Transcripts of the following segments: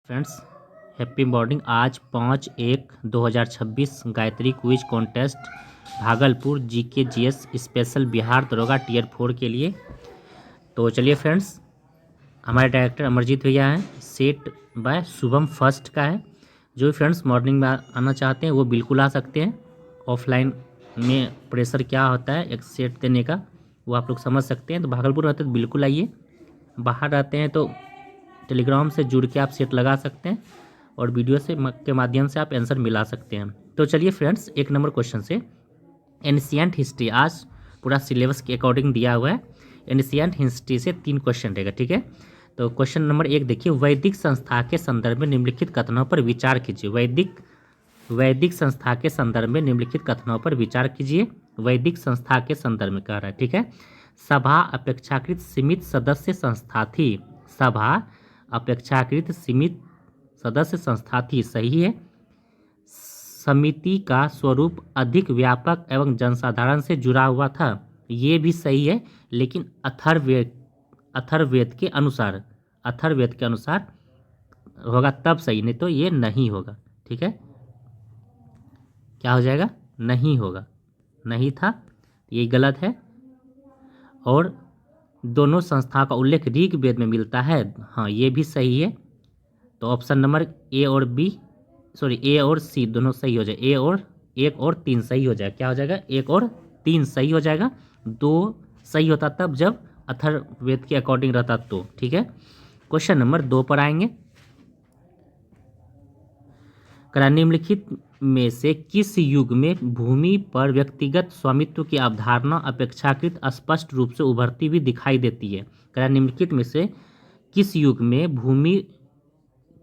Friends, happy morning. आज 5/1/2026 Gayatri quiz contest Bhagalpur GK GS special Bihar दरोगा tier 4 के लिए। तो चलिए फ्रेंड्स, हमारे डायरेक्टर अमरजीत भैया हैं। सेट बाय शुभम फर्स्ट का है। जो फ्रेंड्स मॉर्निंग में आना चाहते हैं वो बिल्कुल आ सकते हैं। ऑफलाइन में प्रेशर क्या होता है एक सेट देने का वो आप लोग समझ सकते हैं। तो भागलपुर रहते तो बिल्कुल आइए, बाहर रहते हैं तो टेलीग्राम से जुड़ के आप सेट लगा सकते हैं और वीडियो से के माध्यम से आप आंसर मिला सकते हैं। तो चलिए फ्रेंड्स, 1 नंबर क्वेश्चन से एंशिएंट हिस्ट्री आज पूरा सिलेबस के अकॉर्डिंग दिया हुआ है। एंशिएंट हिस्ट्री से 3 क्वेश्चन रहेगा, ठीक है। तो क्वेश्चन नंबर 1 देखिए, वैदिक संस्था के संदर्भ में निम्नलिखित कथनों पर विचार कीजिए। वैदिक संस्था के संदर्भ में निम्नलिखित कथनों पर विचार कीजिए। वैदिक संस्था के संदर्भ में कह रहा है, ठीक है। सभा अपेक्षाकृत सीमित सदस्य संस्था थी। सभा अपेक्षाकृत सीमित सदस्य संस्था थी, सही है। समिति का स्वरूप अधिक व्यापक एवं जनसाधारण से जुड़ा हुआ था, ये भी सही है। लेकिन अथर्ववेद के अनुसार होगा तब सही, नहीं तो ये नहीं होगा, ठीक है। क्या हो जाएगा? नहीं होगा, नहीं था, ये गलत है। और दोनों संस्था का उल्लेख ऋग्वेद में मिलता है, हाँ ये भी सही है। तो ऑप्शन नंबर ए और सी दोनों सही हो जाए। 1 और 3 सही हो जाएगा। क्या हो जाएगा? 1 और 3 सही हो जाएगा। 2 सही होता तब जब अथर्ववेद के अकॉर्डिंग रहता तो, ठीक है। क्वेश्चन नंबर 2 पर आएंगे। निम्नलिखित में से किस युग में भूमि पर व्यक्तिगत स्वामित्व की अवधारणा अपेक्षाकृत स्पष्ट रूप से उभरती हुई दिखाई देती है? निम्नलिखित में से किस युग में भूमि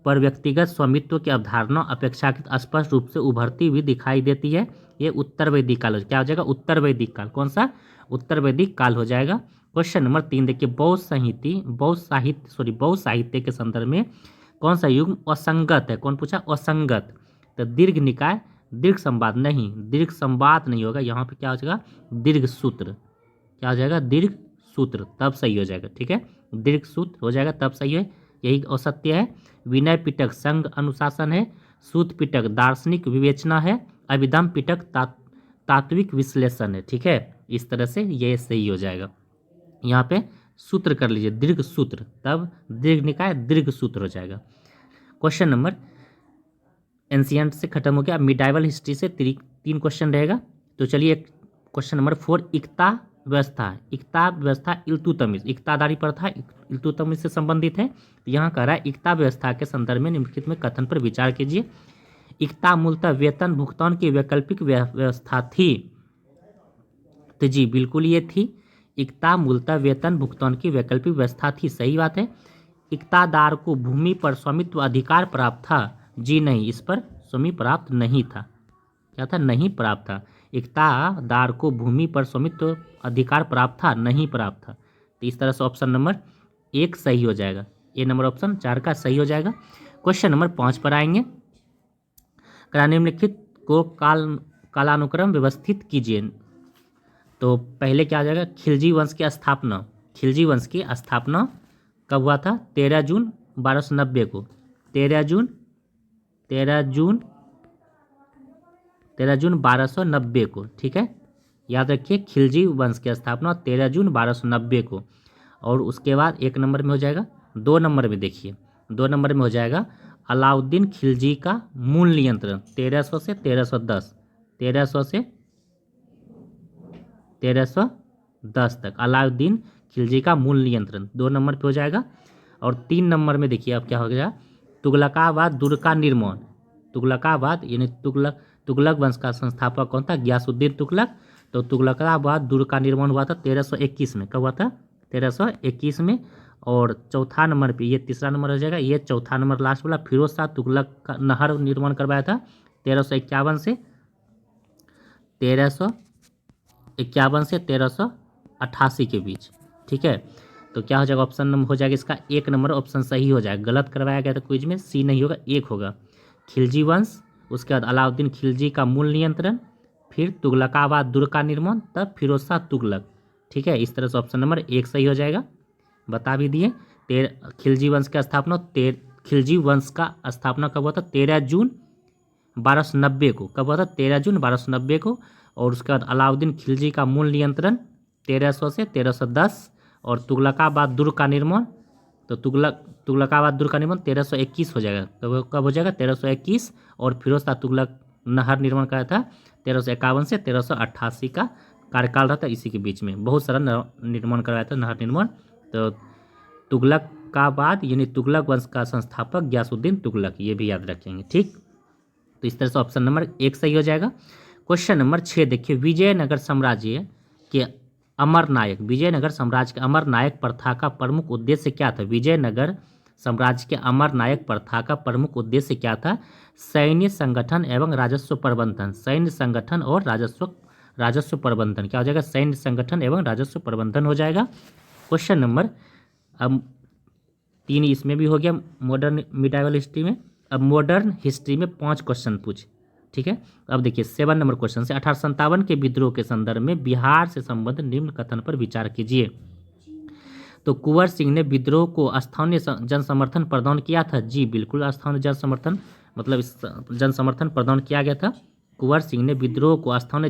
पर व्यक्तिगत स्वामित्व की अवधारणा अपेक्षाकृत स्पष्ट रूप से उभरती हुई दिखाई देती है? ये उत्तर वैदिक काल। क्या हो जाएगा? उत्तर वैदिक काल। कौन सा? उत्तर वैदिक काल हो जाएगा। क्वेश्चन नंबर 3 देखिए, बौद्ध साहित्य के संदर्भ में कौन सा युग असंगत है? कौन पूछा? असंगत। तो दीर्घ निकाय, दीर्घ संवाद नहीं, दीर्घ संवाद नहीं होगा यहाँ पे। क्या हो जाएगा? दीर्घ सूत्र। क्या हो जाएगा? दीर्घ सूत्र, तब सही हो जाएगा, ठीक है। दीर्घ सूत्र हो जाएगा तब सही है, यही औसत्य है। विनय पिटक संघ अनुशासन है। सूत पिटक दार्शनिक विवेचना है। अभिधम पिटक तात्विक विश्लेषण है, ठीक है। इस तरह से ये सही हो जाएगा। यहाँ पे सूत्र कर लीजिए, दीर्घ सूत्र, तब दीर्घ निकाय दीर्घ सूत्र हो जाएगा। क्वेश्चन नंबर एंशिएंट से खत्म हो गया। मिडाइवल हिस्ट्री से 3 क्वेश्चन रहेगा। तो चलिए क्वेश्चन नंबर 4, इक्ता व्यवस्था इल्तुतमिश, इक्तादारी प्रथा इल्तुतमिश से संबंधित है। यहाँ कह रहा है इक्ता व्यवस्था के संदर्भ में निम्नलिखित में कथन पर विचार कीजिए। इक्ता मूलतः वेतन भुगतान की वैकल्पिक व्यवस्था थी। तो जी बिल्कुल ये थी। इक्ता मूलतः वेतन भुगतान की वैकल्पिक व्यवस्था थी, सही बात है। इक्तादार को भूमि पर स्वामित्व अधिकार प्राप्त था, जी नहीं, इस पर स्वामित्व प्राप्त नहीं था। क्या था? नहीं प्राप्त था। इक्तादार को भूमि पर स्वामित्व अधिकार प्राप्त था, नहीं प्राप्त था। तो इस तरह से ऑप्शन नंबर 1 सही हो जाएगा। ए नंबर ऑप्शन 4 का सही हो जाएगा। क्वेश्चन नंबर 5 पर आएंगे। निम्नलिखित को कालानुक्रम व्यवस्थित कीजिए। तो पहले क्या आ जाएगा? खिलजी वंश की स्थापना। खिलजी वंश की स्थापना कब हुआ था? 13 जून 1290 को। 13 जून 1290 को, ठीक है। याद रखिए, खिलजी वंश की स्थापना 13 जून 1290 को। और उसके बाद 1 नंबर में हो जाएगा। 2 नंबर में देखिए, 2 नंबर में हो जाएगा अलाउद्दीन खिलजी का मूल नियंत्रण 1300 से 1310, 1300 से 1310 तक अलाउद्दीन खिलजी का मूल नियंत्रण 2 नंबर पे हो जाएगा। और 3 नंबर में देखिए अब क्या हो गया? तुगलकाबाद दुर्ग का निर्माण। तुगलकाबाद यानी तुगलक वंश का संस्थापक कौन था? गयासुद्दीन तुगलक। तो तुगलकाबाद दुर्ग का निर्माण हुआ था 1321 में। कब हुआ था? 1321 में। और चौथा नंबर पे, ये तीसरा नंबर हो जाएगा, ये चौथा नंबर लास्ट वाला, फिरोज शाह तुगलक का नहर निर्माण करवाया था 1351 से 1388 के बीच, ठीक है। तो क्या हो जाएगा? ऑप्शन नंबर हो जाएगा इसका 1 नंबर ऑप्शन सही हो जाएगा। गलत करवाया गया था क्विज में, सी नहीं होगा, 1 होगा। खिलजी वंश, उसके बाद अलाउद्दीन खिलजी का मूल नियंत्रण, फिर तुगलकाबाद दुर्ग का निर्माण, तब फिरोज शाह तुगलक, ठीक है। इस तरह से ऑप्शन नंबर 1 सही हो जाएगा। बता भी दिए। खिलजी वंश की स्थापना खिलजी वंश का स्थापना कब हुआ था? 13 जून 1290 को। कब हुआ था? 13 जून 1290 को। और उसके बाद अलाउद्दीन खिलजी का मूल नियंत्रण 1300 से 1310, और तुगलकाबाद दुर्ग का निर्माण, तो तुगलकाबाद दुर्ग का निर्माण 1321 हो जाएगा। कब हो जाएगा? 1321। और फिरोज शाह तुगलक नहर निर्माण कराया था 1351 से 1388 का कार्यकाल रहता है, इसी के बीच में बहुत सारा निर्माण करवाया था, नहर निर्माण। तो तुगलकाबाद यानी तुगलक वंश का संस्थापक गयासुद्दीन तुगलक, ये भी याद रखेंगे। ठीक, तो इस तरह से ऑप्शन नंबर 1 सही हो जाएगा। क्वेश्चन नंबर 6 देखिए, विजयनगर साम्राज्य के अमर नायक, विजयनगर साम्राज्य के अमर नायक प्रथा का प्रमुख उद्देश्य क्या था? विजयनगर साम्राज्य के अमर नायक प्रथा का प्रमुख उद्देश्य क्या था? सैन्य संगठन एवं राजस्व प्रबंधन। सैन्य संगठन और राजस्व प्रबंधन क्या हो जाएगा? सैन्य संगठन एवं राजस्व प्रबंधन हो जाएगा। क्वेश्चन नंबर, अब 3 इसमें भी हो गया मॉडर्न मिडाइवल हिस्ट्री में। अब मॉडर्न हिस्ट्री में 5 क्वेश्चन पूछ, ठीक है। अब देखिए 7 नंबर क्वेश्चन से, 1857 के विद्रोह के संदर्भ में बिहार से संबद्ध निम्न कथन पर विचार कीजिए। तो कुंवर सिंह ने विद्रोह को स्थानीय जन समर्थन प्रदान किया था। जी बिल्कुल, स्थानीय जन समर्थन मतलब जन समर्थन प्रदान किया गया था। कुंवर सिंह ने विद्रोह को स्थानीय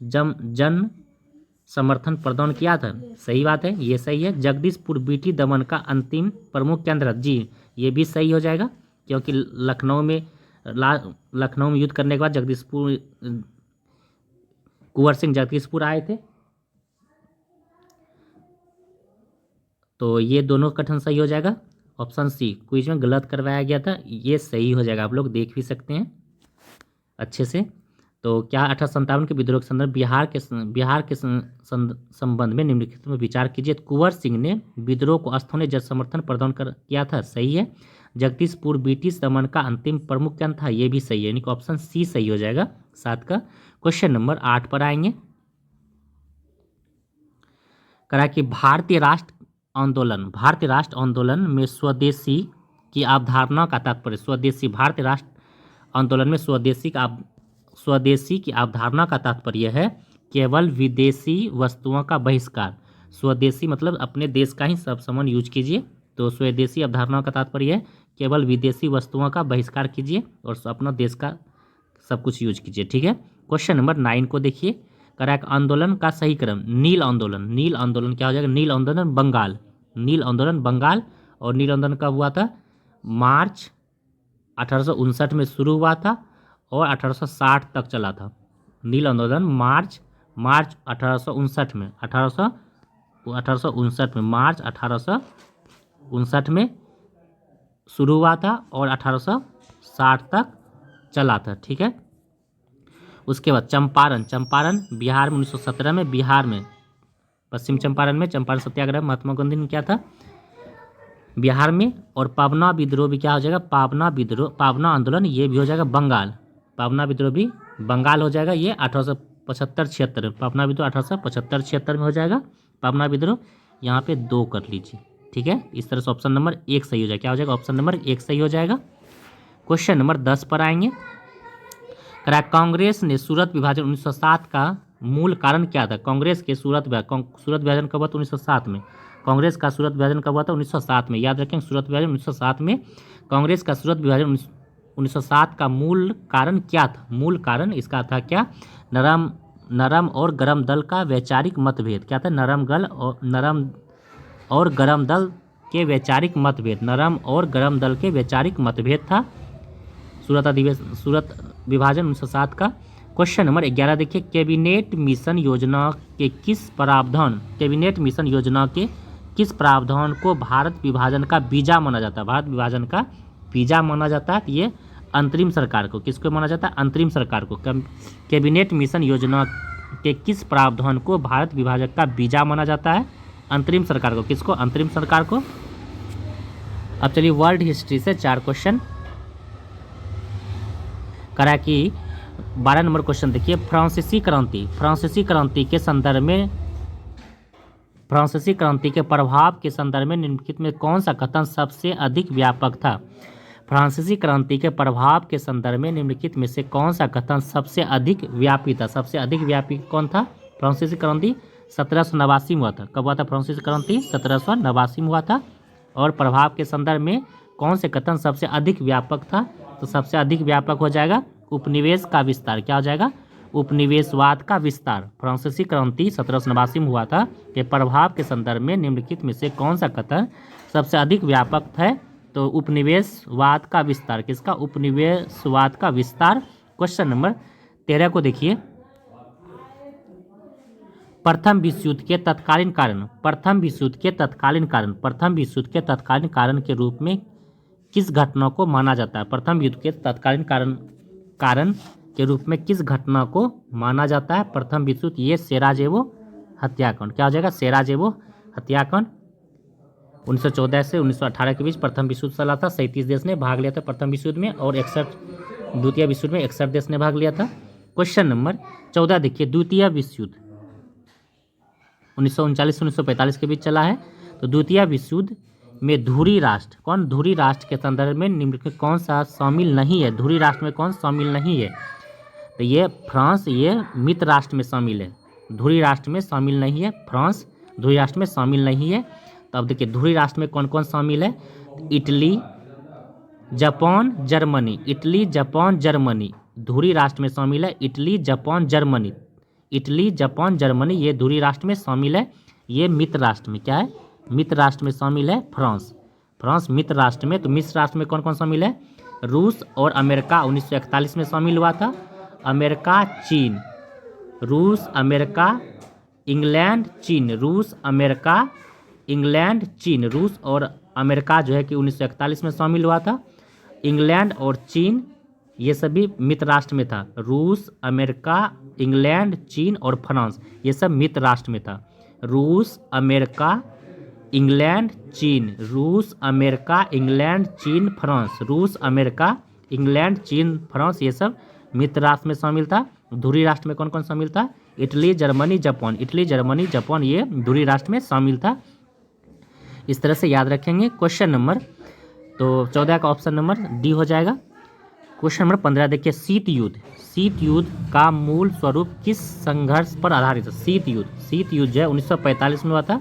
जन समर्थन प्रदान किया था। सही बात है, ये सही है। जगदीशपुर बीटी दमन का अंतिम प्रमुख केंद्र, जी ये भी सही हो जाएगा, क्योंकि लखनऊ में युद्ध करने के बाद कुंवर सिंह जगदीशपुर आए थे। तो ये दोनों कथन सही हो जाएगा। ऑप्शन सी क्विज में गलत करवाया गया था, ये सही हो जाएगा। आप लोग देख भी सकते हैं अच्छे से। तो क्या 1857 के विद्रोह के संदर्भ बिहार के संबंध में निम्नलिखित में विचार कीजिए। कुंवर सिंह ने विद्रोह को स्थानीय जन समर्थन प्रदान किया था। सही है। जगदीशपुर ब्रिटिश दमन का अंतिम प्रमुख केंद्र था, ये भी सही है, यानी कि ऑप्शन सी सही हो जाएगा 7 का। क्वेश्चन नंबर 8 पर आएंगे। करा कि भारतीय राष्ट्र आंदोलन में स्वदेशी की अवधारणा का तात्पर्य, भारतीय राष्ट्र आंदोलन में स्वदेशी की अवधारणा का तात्पर्य है केवल विदेशी वस्तुओं का बहिष्कार। स्वदेशी मतलब अपने देश का ही सब सामान यूज कीजिए। तो स्वदेशी अवधारणा का तात्पर्य है केवल विदेशी वस्तुओं का बहिष्कार कीजिए और अपना देश का सब कुछ यूज कीजिए। ठीक है। क्वेश्चन नंबर 9 को देखिए। करेक्ट आंदोलन का सही क्रम, नील आंदोलन क्या हो जाएगा? नील आंदोलन बंगाल। और नील आंदोलन कब हुआ था? मार्च 1859 में शुरू हुआ था और 1860 तक चला था। नील आंदोलन मार्च 1859 में मार्च 1859 में शुरू हुआ था और 1860 तक चला था। ठीक है। उसके बाद चंपारण बिहार में 1917 में, पश्चिम चंपारण में चंपारण सत्याग्रह महात्मा गांधी ने किया था बिहार में। और पावना विद्रोह भी क्या हो जाएगा? पावना आंदोलन ये भी हो जाएगा बंगाल। पावना विद्रोह भी बंगाल हो जाएगा, ये 1875-76 में। पावना विद्रोह 1875-76 में हो जाएगा पावना विद्रोह। यहाँ पे 2 कर लीजिए। ठीक है। इस तरह से ऑप्शन नंबर 1 सही हो जाएगा। क्या हो जाएगा? ऑप्शन नंबर 1 सही हो जाएगा। क्वेश्चन नंबर 10 पर आएंगे। कांग्रेस ने सूरत विभाजन 1907 का मूल कारण क्या था? कांग्रेस के सूरत विभाजन कब हुआ था? 1907 में। कांग्रेस का सूरत विभाजन कब हुआ था? 1907 में। याद रखें, सूरत विभाजन 1907 में। कांग्रेस का सूरत विभाजन 1907 का मूल कारण क्या था? मूल कारण इसका था क्या? नरम और गरम दल का वैचारिक मतभेद। क्या था? नरम और गरम दल के वैचारिक मतभेद था। सूरत विभाजन 1907 का। क्वेश्चन नंबर 11 देखिए। कैबिनेट मिशन योजना के किस प्रावधान को भारत विभाजन का बीजा माना जाता है? भारत विभाजन का बीजा माना जाता है। ये अंतरिम सरकार को, किसको माना जाता है? अंतरिम सरकार को। कैबिनेट मिशन योजना के किस प्रावधान को भारत विभाजन का बीजा माना जाता है? अंतरिम सरकार को। किसको? अंतरिम सरकार को। अब चलिए वर्ल्ड हिस्ट्री से 4 क्वेश्चन करा कि 12 नंबर क्वेश्चन देखिए। फ्रांसीसी क्रांति के प्रभाव के संदर्भ में निम्नलिखित में कौन सा कथन सबसे अधिक व्यापक था? फ्रांसीसी क्रांति के प्रभाव के संदर्भ में निम्नलिखित में से कौन सा कथन सबसे अधिक व्यापी था? सबसे अधिक व्यापी कौन था? फ्रांसीसी क्रांति 1789 में हुआ था। कब हुआ था फ्रांसीसी क्रांति? 1789 में हुआ था। और प्रभाव के संदर्भ में कौन से कथन सबसे अधिक व्यापक था? तो सबसे अधिक व्यापक हो जाएगा उपनिवेश का विस्तार। क्या हो जाएगा? उपनिवेशवाद का विस्तार। फ्रांसीसी क्रांति 1789 में हुआ था कि प्रभाव के संदर्भ में निम्नलिखित में से कौन सा कथन सबसे अधिक व्यापक है? तो उपनिवेशवाद का विस्तार। किसका? उपनिवेशवाद का विस्तार। क्वेश्चन नंबर 13 को देखिए। प्रथम विश्व युद्ध के तत्कालीन कारण, प्रथम विश्व युद्ध के तत्कालीन कारण, प्रथम विश्व युद्ध के तत्कालीन कारण के रूप में किस घटना को माना जाता है? प्रथम युद्ध के तत्कालीन कारण के रूप में किस घटना को माना जाता है? प्रथम विश्व युद्ध, ये सेराजेवो हत्याकांड। क्या हो जाएगा? सेराजेवो हत्याकांड। 1914 से 1918 के बीच प्रथम विश्व युद्ध चला था। 37 देश ने भाग लिया था प्रथम विश्व युद्ध में, और 61 द्वितीय विश्व युद्ध में 61 देश ने भाग लिया था। क्वेश्चन नंबर 14 देखिए। द्वितीय विश्व युद्ध 1939 से 1945 के बीच चला है। तो द्वितीय विश्व युद्ध में धुरी राष्ट्र, कौन? धुरी राष्ट्र के संदर्भ में निम्नलिखित कौन सा शामिल नहीं है? धुरी राष्ट्र में कौन शामिल नहीं है? तो ये फ्रांस, ये मित्र राष्ट्र में शामिल है। धुरी राष्ट्र में शामिल नहीं है फ्रांस, धुरी राष्ट्र में शामिल नहीं है। तो अब देखिए धुरी राष्ट्र में कौन कौन शामिल है? Italy, Japan, Germany. Italy, Japan, Germany धुरी राष्ट्र में शामिल है। Italy, Japan, Germany, Italy, Japan, Germany ये धुरी राष्ट्र में शामिल है। ये मित्र राष्ट्र में क्या है? मित्र राष्ट्र में शामिल है फ्रांस। फ्रांस मित्र राष्ट्र में। तो मित्र राष्ट्र में कौन कौन शामिल है? रूस और अमेरिका 1941 में शामिल हुआ था। अमेरिका, चीन, रूस, अमेरिका, इंग्लैंड, चीन, रूस, अमेरिका, इंग्लैंड, चीन, रूस और अमेरिका जो है कि 1941 में शामिल हुआ था। इंग्लैंड और चीन ये सभी मित्र राष्ट्र में था। रूस, अमेरिका, इंग्लैंड, चीन और फ्रांस ये सब मित्र राष्ट्र में था। रूस, अमेरिका, इंग्लैंड, चीन, रूस, अमेरिका, इंग्लैंड, चीन, फ्रांस, रूस, अमेरिका, इंग्लैंड, चीन, फ्रांस ये सब मित्र राष्ट्र में शामिल था। धुरी राष्ट्र में कौन कौन शामिल था? Italy, Germany, Japan. Italy, Germany, Japan ये धुरी राष्ट्र में शामिल था। इस तरह से याद रखेंगे। क्वेश्चन नंबर तो 14 का ऑप्शन नंबर डी हो जाएगा। क्वेश्चन नंबर 15 देखिए। शीत युद्ध, शीत युद्ध का मूल स्वरूप किस संघर्ष पर आधारित है? शीत युद्ध, शीत युद्ध जो है 1945 में हुआ था।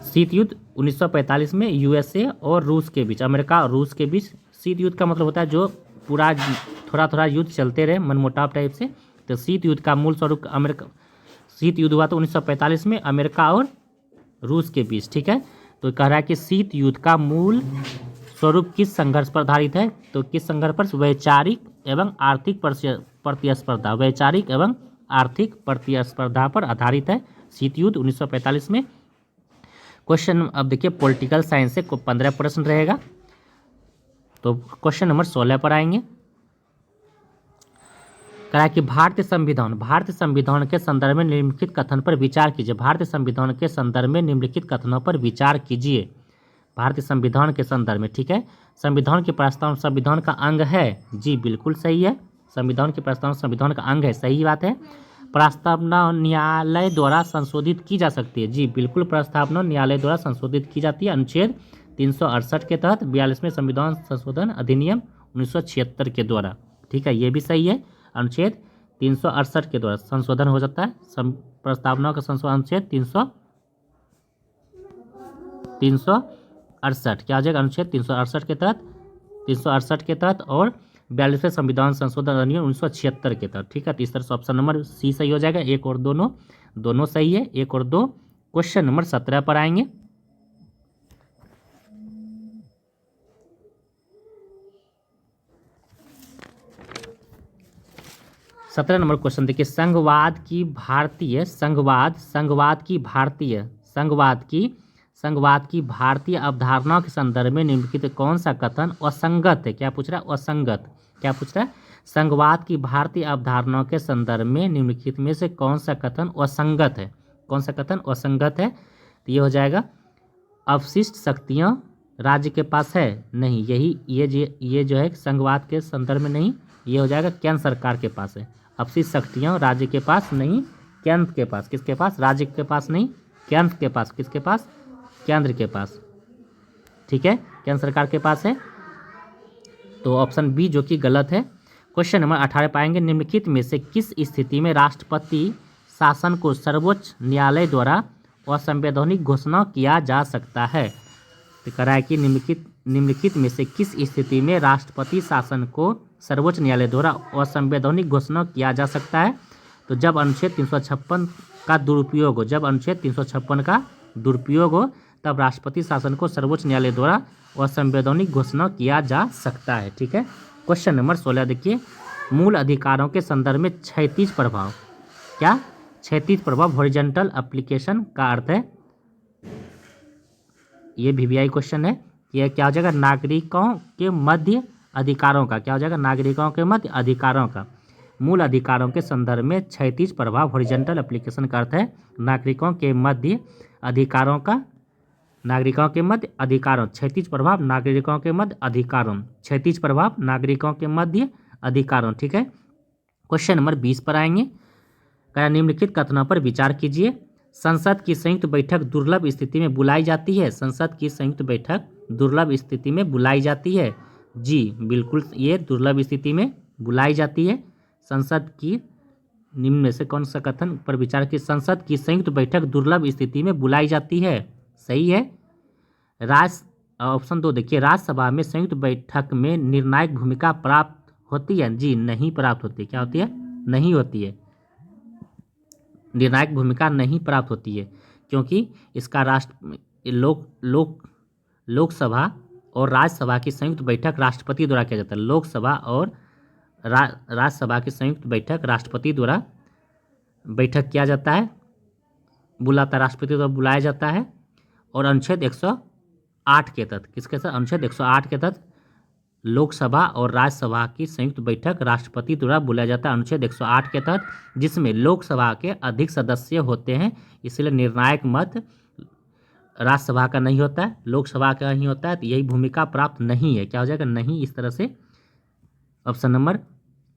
शीत युद्ध 1945 में यूएसए और रूस के बीच, अमेरिका और रूस के बीच। शीत युद्ध का मतलब होता है जो पूरा थोड़ा थोड़ा युद्ध चलते रहे मनमुटाव टाइप से। तो शीत युद्ध का मूल स्वरूप अमेरिका, शीत युद्ध हुआ था 1945 में अमेरिका और रूस के बीच। ठीक है, तो कह रहा है कि शीत युद्ध का मूल स्वरूप किस संघर्ष पर आधारित है? तो किस संघर्ष पर? वैचारिक एवं आर्थिक प्रतिस्पर्धा, वैचारिक एवं आर्थिक प्रतिस्पर्धा पर आधारित है शीत युद्ध 1945 में। क्वेश्चन अब देखिए पॉलिटिकल साइंस से 15 प्रश्न रहेगा। तो क्वेश्चन नंबर 16 पर आएंगे। कहा कि भारतीय संविधान के संदर्भ में निम्नलिखित कथन पर विचार कीजिए। भारतीय संविधान के संदर्भ में निम्नलिखित कथनों पर विचार कीजिए। भारतीय संविधान के संदर्भ में, ठीक है। संविधान की प्रस्तावना संविधान का अंग है, जी बिल्कुल सही है। संविधान की प्रस्तावना संविधान का अंग है, सही बात है। प्रस्तावना न्यायालय द्वारा संशोधित की जा सकती है, जी बिल्कुल प्रस्तावना न्यायालय द्वारा संशोधित की जाती है। अनुच्छेद 368 के तहत 42वें संविधान संशोधन अधिनियम 1976 के द्वारा, ठीक है, ये भी सही है। अनुच्छेद 368 के द्वारा संशोधन हो जाता है प्रस्तावना का संशोधन। अनुच्छेद 368 क्या हो जाएगा? अनुच्छेद 368 के तहत और 42वें संविधान संशोधन अधिनियम 1976 के तहत, ठीक है। तो इस तरह से ऑप्शन नंबर सी सही हो जाएगा। एक और दोनों सही है, एक और दो। क्वेश्चन नंबर 17 पर आएंगे। सत्रह नंबर क्वेश्चन देखिए। संघवाद की भारतीय अवधारणा के संदर्भ में निम्नलिखित कौन सा कथन असंगत है? क्या पूछ रहा है? असंगत। क्या पूछ रहा है? संघवाद की भारतीय अवधारणा के संदर्भ में निम्नलिखित में से कौन सा कथन असंगत है? कौन सा कथन असंगत है? तो ये हो जाएगा अवशिष्ट शक्तियाँ राज्य के पास है, नहीं, ये जो है संघवाद के संदर्भ में नहीं, ये हो जाएगा केंद्र सरकार के पास है। अवशिष्ट शक्तियाँ राज्य के पास नहीं, केंद्र के पास। किसके पास? राज्य के पास नहीं, केंद्र के पास। किसके पास? केंद्र के पास, ठीक है, केंद्र सरकार के पास है। तो ऑप्शन बी जो कि गलत है। क्वेश्चन नंबर 18 पाएंगे। निम्नलिखित में से किस स्थिति में राष्ट्रपति शासन को सर्वोच्च न्यायालय द्वारा असंवैधानिक घोषणा किया जा सकता है। तो कह रहा है कि निम्नलिखित में से किस स्थिति में राष्ट्रपति शासन को सर्वोच्च न्यायालय द्वारा असंवैधानिक घोषणा किया जा सकता है। तो जब अनुच्छेद 356 का दुरुपयोग हो, जब अनुच्छेद 356 का दुरुपयोग हो तब राष्ट्रपति शासन को सर्वोच्च न्यायालय द्वारा असंवैधानिक घोषणा किया जा सकता है। ठीक है। क्वेश्चन नंबर 16 देखिए, मूल अधिकारों के संदर्भ में क्षैतिज प्रभाव, क्या क्षैतिज प्रभाव हॉरिजॉन्टल एप्लीकेशन का अर्थ है, ये VVI क्वेश्चन है। यह क्या हो जाएगा, नागरिकों के मध्य अधिकारों का, क्या हो जाएगा, नागरिकों के मध्य अधिकारों का। मूल अधिकारों के संदर्भ में क्षैतिज प्रभाव हॉरिजॉन्टल एप्लीकेशन का अर्थ है नागरिकों के मध्य अधिकारों का, नागरिकों के मध्य अधिकारों, क्षैतिज प्रभाव नागरिकों के मध्य अधिकारों, क्षैतिज प्रभाव नागरिकों के मध्य अधिकारों। ठीक है। क्वेश्चन नंबर 20 पर आएंगे। क्या निम्नलिखित कथनों पर विचार कीजिए। संसद की संयुक्त बैठक दुर्लभ स्थिति में बुलाई जाती है। संसद की संयुक्त बैठक दुर्लभ स्थिति में बुलाई जाती है। जी बिल्कुल, ये दुर्लभ स्थिति में बुलाई जाती है। संसद की निम्न में से कौन सा कथन पर विचार की, संसद की संयुक्त बैठक दुर्लभ स्थिति में बुलाई जाती है, सही है। ऑप्शन 2 देखिए, राज्यसभा में संयुक्त बैठक में निर्णायक भूमिका प्राप्त होती है। जी नहीं प्राप्त होती, क्या होती है, नहीं होती है, निर्णायक भूमिका नहीं प्राप्त होती है, क्योंकि इसका लोकसभा और राज्यसभा की संयुक्त बैठक राष्ट्रपति द्वारा किया जाता है। लोकसभा और राज्यसभा की संयुक्त बैठक राष्ट्रपति द्वारा बैठक किया जाता है, बुलाता राष्ट्रपति द्वारा बुलाया जाता है। और अनुच्छेद 108 के तहत, किसके तहत, अनुच्छेद 108 के तहत लोकसभा और राज्यसभा की संयुक्त बैठक राष्ट्रपति द्वारा बुलाया जाता है, अनुच्छेद 108 के तहत, जिसमें लोकसभा के अधिक सदस्य होते हैं, इसलिए निर्णायक मत राज्यसभा का नहीं होता है, लोकसभा का ही होता है। तो यही भूमिका प्राप्त नहीं है, क्या हो जाएगा, नहीं। इस तरह से ऑप्शन नंबर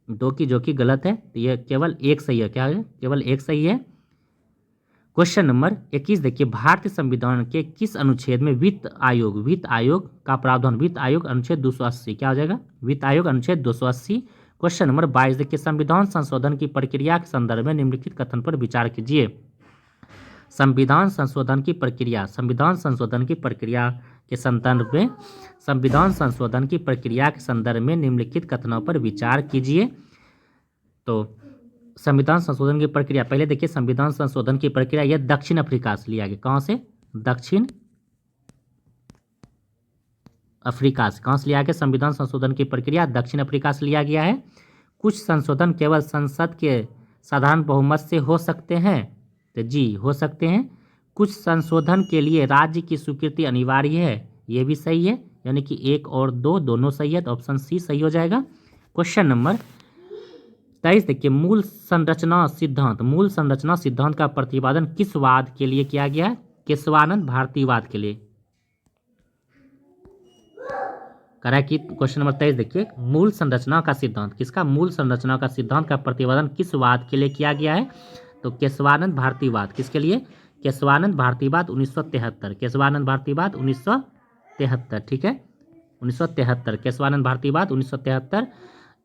2 की जो कि गलत है, तो यह केवल एक सही है, क्या है, केवल एक सही है। क्वेश्चन नंबर 21 देखिए, भारतीय संविधान के किस अनुच्छेद में वित्त आयोग का प्रावधान, वित्त आयोग अनुच्छेद 280, क्या हो जाएगा, वित्त आयोग अनुच्छेद 280। क्वेश्चन नंबर 22 देखिए, संविधान संशोधन की प्रक्रिया के संदर्भ में निम्नलिखित कथन पर विचार कीजिए। संविधान संशोधन की प्रक्रिया, संविधान संशोधन की प्रक्रिया के संदर्भ में, संविधान संशोधन की प्रक्रिया के संदर्भ में निम्नलिखित कथनों पर विचार कीजिए। तो संविधान संशोधन की प्रक्रिया, पहले देखिए संविधान संशोधन की प्रक्रिया यह दक्षिण अफ्रीका से लिया गया, कहाँ से, दक्षिण अफ्रीका से, कहाँ से लिया गया, संविधान संशोधन की प्रक्रिया दक्षिण अफ्रीका से लिया गया है। कुछ संशोधन केवल संसद के साधारण बहुमत से हो सकते हैं, तो जी हो सकते हैं। कुछ संशोधन के लिए राज्य की स्वीकृति अनिवार्य है, ये भी सही है, यानी कि 1 और 2 दोनों सही है, तो ऑप्शन सी सही हो जाएगा। क्वेश्चन नंबर 23 देखिए, मूल संरचना सिद्धांत, मूल संरचना सिद्धांत का प्रतिपादन किस वाद के लिए किया गया है, केशवानंद भारतीवाद के लिए। कह रहा है कि क्वेश्चन नंबर 23 देखिए, मूल संरचना का सिद्धांत, किसका, मूल संरचना का सिद्धांत का प्रतिपादन किस वाद के लिए किया गया है, तो केशवानंद भारतीवाद, किसके लिए, केशवानंद भारतीवाद 1973, केशवानंद भारतीवाद 1973, ठीक है, 1973 केशवानंद भारतीवाद 1973।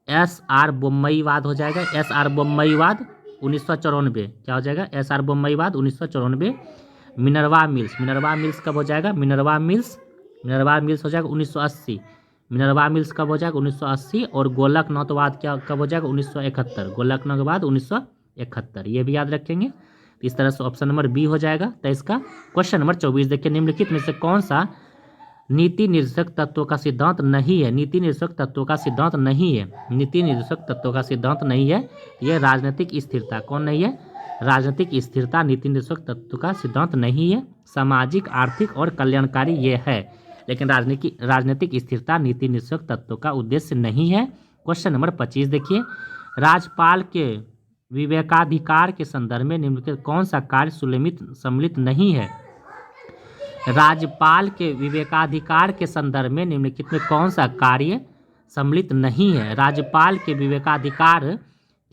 SR बोम्मईवाद हो जाएगा, SR बोम्मईवाद 1994, क्या हो जाएगा, SR बोम्मईवाद 1994। मिनर्वा मिल्स कब हो जाएगा, मिनर्वा मिल्स हो जाएगा 1980, मिनर्वा मिल्स कब हो जाएगा 1980। और गोलकनाथवाद क्या कब हो जाएगा 1971, गोलकनाथवाद 1971, ये भी याद रखेंगे। तो इस तरह से ऑप्शन नंबर बी हो जाएगा 23 का। क्वेश्चन नंबर 24 देखिए, निम्नलिखित में से कौन सा नीति निर्देशक तत्वों का सिद्धांत नहीं है, नीति निर्देशक तत्वों का सिद्धांत नहीं है, नीति निर्देशक तत्वों का सिद्धांत नहीं है, यह राजनीतिक स्थिरता, कौन नहीं है, राजनीतिक स्थिरता नीति निर्देशक तत्व का सिद्धांत नहीं है। सामाजिक, आर्थिक और कल्याणकारी ये है, लेकिन राजनीतिक स्थिरता नीति निर्देशक तत्व का उद्देश्य नहीं है। क्वेश्चन नंबर 25 देखिए, राज्यपाल के विवेकाधिकार के संदर्भ में निम्नलिखित कौन सा कार्य सम्मिलित नहीं है, राज्यपाल के विवेकाधिकार के संदर्भ में निम्नलिखित में कौन सा कार्य सम्मिलित नहीं है, राज्यपाल के विवेकाधिकार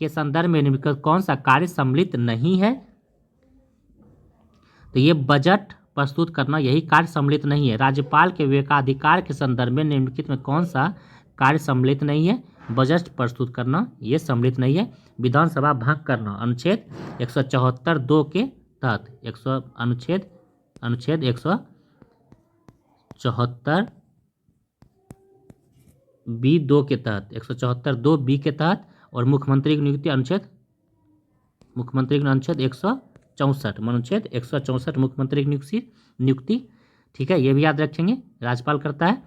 के संदर्भ में निम्नलिखित कौन सा कार्य सम्मिलित नहीं है, तो ये बजट प्रस्तुत करना, यही कार्य सम्मिलित नहीं है। राज्यपाल के विवेकाधिकार के संदर्भ में निम्नलिखित में कौन सा कार्य सम्मिलित नहीं है, बजट प्रस्तुत करना, ये सम्मिलित नहीं है। विधानसभा भंग करना अनुच्छेद 174(2) के तहत, अनुच्छेद 174(b)(2) के तहत, 174(2)(b) के तहत, और मुख्यमंत्री की नियुक्ति अनुच्छेद 164 मुख्यमंत्री की नियुक्ति। ठीक है, ये भी याद रखेंगे, राज्यपाल करता है।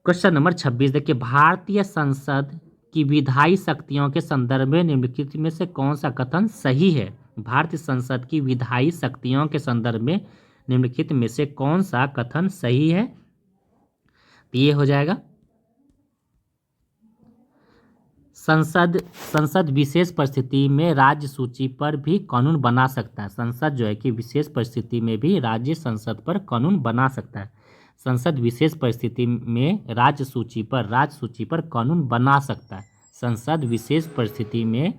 क्वेश्चन नंबर 26 देखिए, भारतीय संसद की विधायी शक्तियों के संदर्भ में निम्नलिखित में से कौन सा कथन सही है? भारतीय संसद की विधायी शक्तियों के संदर्भ में निम्नलिखित में से कौन सा कथन सही है? तो ये हो जाएगा, संसद विशेष परिस्थिति में राज्य सूची पर भी कानून बना सकता है। संसद जो है कि विशेष परिस्थिति में भी राज्य संसद पर कानून बना सकता है। संसद विशेष परिस्थिति में राज्य सूची पर कानून बना सकता है। संसद विशेष परिस्थिति में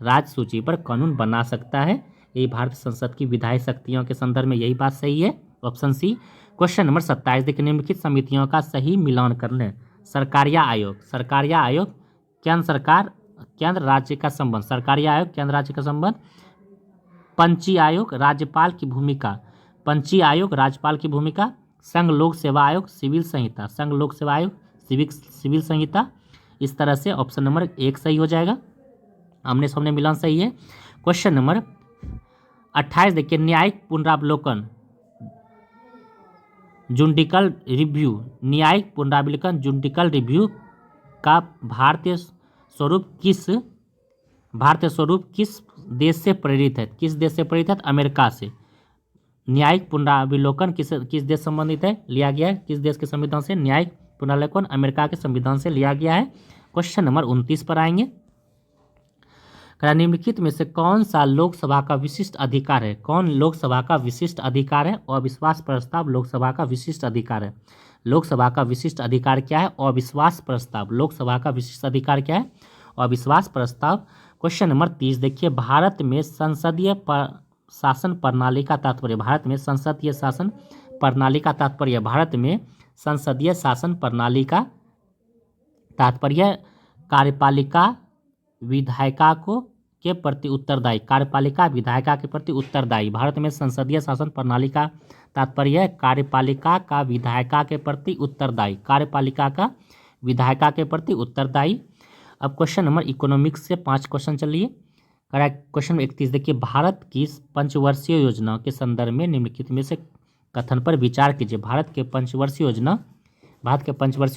राज्य सूची पर कानून बना सकता है। ये भारतीय संसद की विधायी शक्तियों के संदर्भ में यही बात सही है, ऑप्शन सी। क्वेश्चन नंबर 27 देखिए, निम्नलिखित समितियों का सही मिलान करने। सरकारिया आयोग केंद्र सरकार केंद्र राज्य का संबंध, सरकारिया आयोग केंद्र राज्य का संबंध। पंची आयोग राज्यपाल की भूमिका, संघ लोक सेवा आयोग सिविल संहिता, इस तरह से ऑप्शन नंबर 1 सही हो जाएगा, आमने सामने मिलान सही है। क्वेश्चन नंबर 28 देखिए, न्यायिक पुनरावलोकन जुडिकल रिव्यू का भारतीय स्वरूप किस देश से प्रेरित है? अमेरिका से। न्यायिक पुनरावलोकन किस देश संबंधित है, लिया गया है किस देश के संविधान से? न्यायिक पुनरावलोकन अमेरिका के संविधान से लिया गया है। क्वेश्चन नंबर 29 पर आएंगे। निम्नलिखित में से कौन सा लोकसभा का विशिष्ट अधिकार है? अविश्वास प्रस्ताव लोकसभा का विशिष्ट अधिकार है। लोकसभा का विशिष्ट अधिकार क्या है? अविश्वास प्रस्ताव। लोकसभा का विशिष्ट अधिकार क्या है? अविश्वास प्रस्ताव। क्वेश्चन नंबर 30 देखिए, भारत में संसदीय शासन प्रणाली का तात्पर्य। भारत में संसदीय शासन प्रणाली का तात्पर्य कार्यपालिका विधायिका के प्रति उत्तरदायी। भारत में संसदीय शासन प्रणाली का तात्पर्य कार्यपालिका का विधायिका के प्रति उत्तरदायी। अब क्वेश्चन नंबर इकोनॉमिक्स से 5 क्वेश्चन चलिए। क्वेश्चन 31 देखिए, भारत की पंचवर्षीय योजना के संदर्भ में निम्नलिखित में से कथन पर विचार कीजिए। भारत के पंचवर्षीय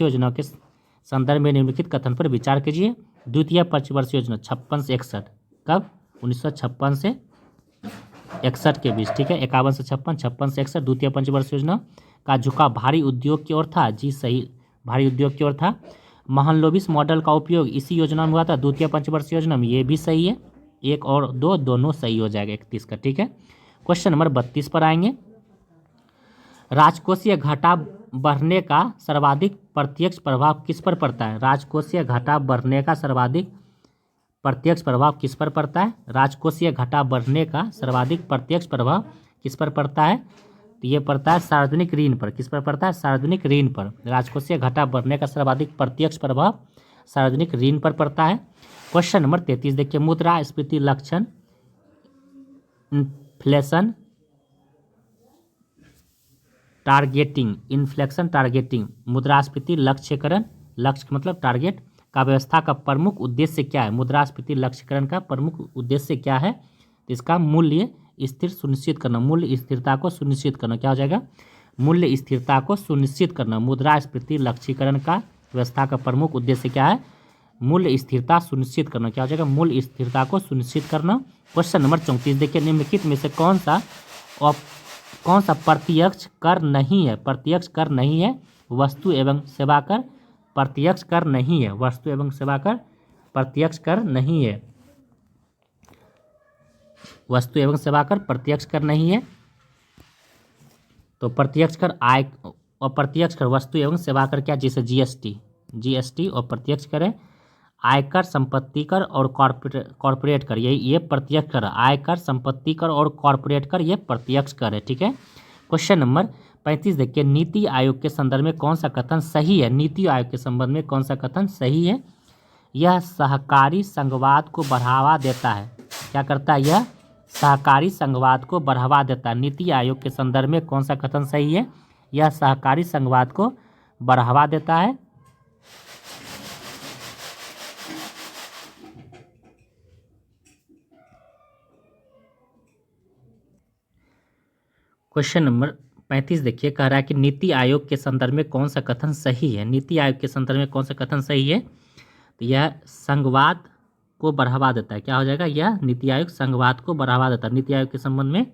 योजना के संदर्भ में निम्नलिखित कथन पर विचार कीजिए। द्वितीय पंचवर्षीय योजना 56 से 61, कब? 1956 से 61 के बीच, ठीक है, 51 से 56, 56 से 61। द्वितीय पंचवर्षीय योजना का झुकाव भारी उद्योग की ओर था, जी सही, भारी उद्योग की ओर था। महलनोबिस मॉडल का उपयोग इसी योजना में हुआ था, द्वितीय पंचवर्षीय योजना में, ये भी सही है। 1 और 2 दोनों सही हो जाएगा 31 का, ठीक है। क्वेश्चन नंबर 32 पर आएंगे। राजकोषीय घाटा बढ़ने का सर्वाधिक प्रत्यक्ष प्रभाव किस पर पड़ता है? राजकोषीय घाटा बढ़ने का सर्वाधिक प्रत्यक्ष प्रभाव किस पर पड़ता है? राजकोषीय घाटा बढ़ने का सर्वाधिक प्रत्यक्ष प्रभाव किस पर पड़ता है? तो ये पड़ता है सार्वजनिक ऋण पर। किस पर पड़ता है? सार्वजनिक ऋण पर। राजकोषीय घाटा बढ़ने का सर्वाधिक प्रत्यक्ष प्रभाव सार्वजनिक ऋण पर पड़ता है। क्वेश्चन नंबर 33 देखिए, मुद्रास्फीति लक्षण इन्फ्लेशन टारगेटिंग मुद्रास्फीति लक्ष्यकरण, लक्ष्य मतलब टारगेट का व्यवस्था का प्रमुख उद्देश्य क्या है? मुद्रास्फीति लक्ष्यकरण का प्रमुख उद्देश्य क्या है? इसका मूल्य स्थिर सुनिश्चित करना, मूल्य स्थिरता को सुनिश्चित करना। क्या हो जाएगा? मूल्य स्थिरता को सुनिश्चित करना। मुद्रास्फीति लक्ष्यकरण का व्यवस्था का प्रमुख उद्देश्य क्या है? मूल्य स्थिरता सुनिश्चित करना। क्या हो जाएगा? मूल्य स्थिरता को सुनिश्चित करना। क्वेश्चन नंबर 34 देखिए, निम्नलिखित में से कौन सा प्रत्यक्ष कर नहीं है? प्रत्यक्ष कर नहीं है वस्तु एवं सेवा कर। प्रत्यक्ष कर नहीं है वस्तु एवं सेवा कर। प्रत्यक्ष कर नहीं है वस्तु एवं सेवा कर। प्रत्यक्ष कर नहीं है तो प्रत्यक्ष कर आय और प्रत्यक्ष कर वस्तु एवं सेवा कर क्या? जैसे जीएसटी और प्रत्यक्ष कर है आयकर, संपत्ति कर और कॉर्पोरेट कर, ये प्रत्यक्ष कर। आयकर, संपत्ति कर और कॉर्पोरेट कर ये प्रत्यक्ष कर है, ठीक है। क्वेश्चन नंबर 35 देखिए, नीति आयोग के संदर्भ में कौन सा कथन सही है? नीति आयोग के संबंध में कौन सा कथन सही है? यह सहकारी संघवाद को बढ़ावा देता है। क्या करता है? यह सहकारी संघवाद को बढ़ावा देता है। नीति आयोग के संदर्भ में कौन सा कथन सही है? यह सहकारी संघवाद को बढ़ावा देता है। क्वेश्चन नंबर 35 देखिए, कह रहा है कि नीति आयोग के संदर्भ में कौन सा कथन सही है? नीति आयोग के संदर्भ में कौन सा कथन सही है? तो यह संघवाद को बढ़ावा देता है। क्या हो जाएगा? यह नीति आयोग संघवाद को बढ़ावा देता है। नीति आयोग के संबंध में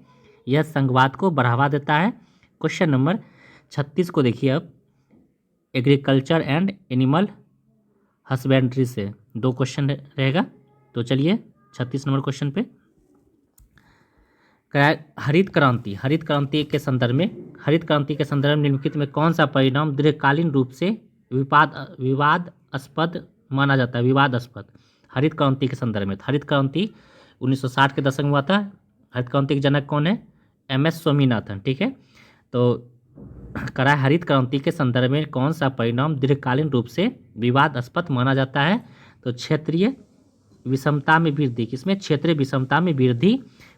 यह संघवाद को बढ़ावा देता है। क्वेश्चन नंबर 36 को देखिए, अब एग्रीकल्चर एंड एनिमल हस्बेंड्री से 2 क्वेश्चन रहेगा। तो चलिए 36 नंबर क्वेश्चन पे, हरित क्रांति के संदर्भ में निम्नलिखित में कौन सा परिणाम दीर्घकालीन रूप से विवादास्पद माना जाता है? विवादास्पद। हरित क्रांति के संदर्भ में, हरित क्रांति 1960 के दशक में हुआ था। हरित क्रांति के जनक कौन है? MS स्वामीनाथन। ठीक है, तो करा हरित क्रांति के संदर्भ में कौन सा परिणाम दीर्घकालीन रूप से विवादास्पद माना जाता है? तो क्षेत्रीय विषमता में वृद्धि। किसमें? क्षेत्रीय विषमता में वृद्धि।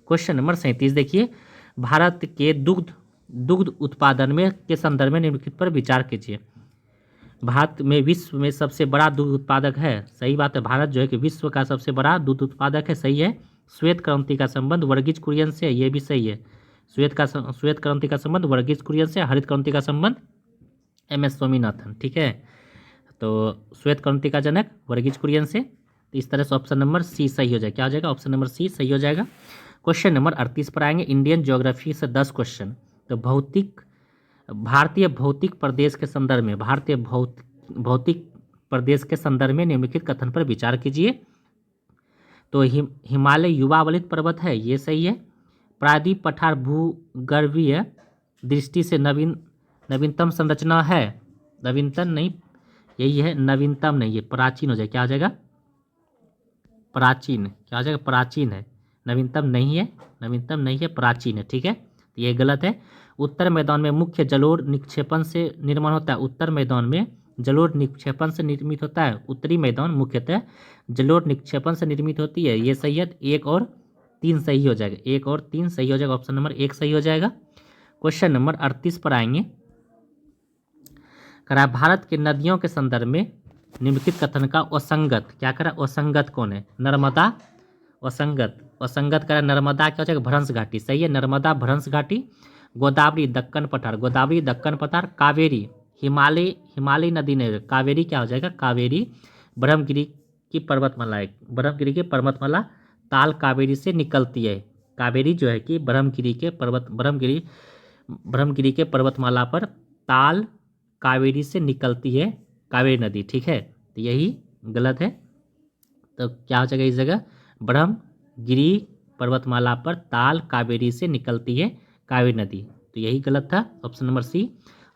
क्वेश्चन नंबर 37 देखिए, भारत के दुग्ध उत्पादन में के संदर्भ में निम्नलिखित पर विचार कीजिए। भारत में विश्व में सबसे बड़ा दूध उत्पादक है। सही बात है, भारत जो है कि विश्व का सबसे बड़ा दूध उत्पादक है। सही है। श्वेत क्रांति का संबंध वर्गीज कुरियन से, ये भी सही है। श्वेत क्रांति का संबंध वर्गीज कुरियन से। हरित क्रांति का संबंध MS स्वामीनाथन। ठीक है, तो श्वेत क्रांति का जनक वर्गीज कुरियन से। तो इस तरह से ऑप्शन नंबर सी सही हो जाएगा। क्या हो जाएगा? ऑप्शन नंबर सी सही हो जाएगा। क्वेश्चन नंबर 38 पर आएंगे, इंडियन ज्योग्राफी से 10 क्वेश्चन। तो भारतीय भौतिक प्रदेश के संदर्भ में, भौतिक प्रदेश के संदर्भ में निम्नलिखित कथन पर विचार कीजिए। तो हिमालय युवा वलित पर्वत है, ये सही है। प्रायद्वीप पठार भूगर्भीय दृष्टि से नवीनतम संरचना है। नवीनतम नहीं, यही है, नवीनतम नहीं, ये प्राचीन हो जाए। क्या हो जाएगा? प्राचीन। क्या हो जाएगा? प्राचीन है, नवीनतम नहीं है। नवीनतम नहीं है, प्राचीन है। ठीक है, तो ये गलत है। उत्तर मैदान में मुख्य जलोढ़ निक्षेपण से निर्माण होता है। उत्तर मैदान में जलोढ़ निक्षेपण से निर्मित होता है। उत्तरी मैदान मुख्यतः जलोढ़ निक्षेपण से निर्मित होती है। ये सही है। 1 और 3 सही हो जाएगा। 1 और 3 सही हो जाएगा। ऑप्शन नंबर 1 सही हो जाएगा। क्वेश्चन नंबर 38 पर आएंगे, करा भारत के नदियों के संदर्भ में निम्नलिखित कथन का असंगत। क्या करा? असंगत कौन है? नर्मदा। असंगत करा नर्मदा। क्या हो जाएगा? भ्रंश घाटी। सही है, नर्मदा भ्रंश घाटी। गोदावरी दक्कन पठार। कावेरी हिमालय नदी नहीं, कावेरी क्या हो जाएगा? कावेरी ब्रह्मगिरी की पर्वतमाला ताल कावेरी से निकलती है। कावेरी जो है कि ब्रह्मगिरी के पर्वतमाला पर ताल कावेरी से निकलती है, कावेरी नदी। ठीक है, तो यही गलत है। तो क्या हो जाएगा इस जगह? ब्रह्मगिरी पर्वतमाला पर ताल कावेरी से निकलती है कावेरी नदी। तो यही गलत था, ऑप्शन नंबर सी।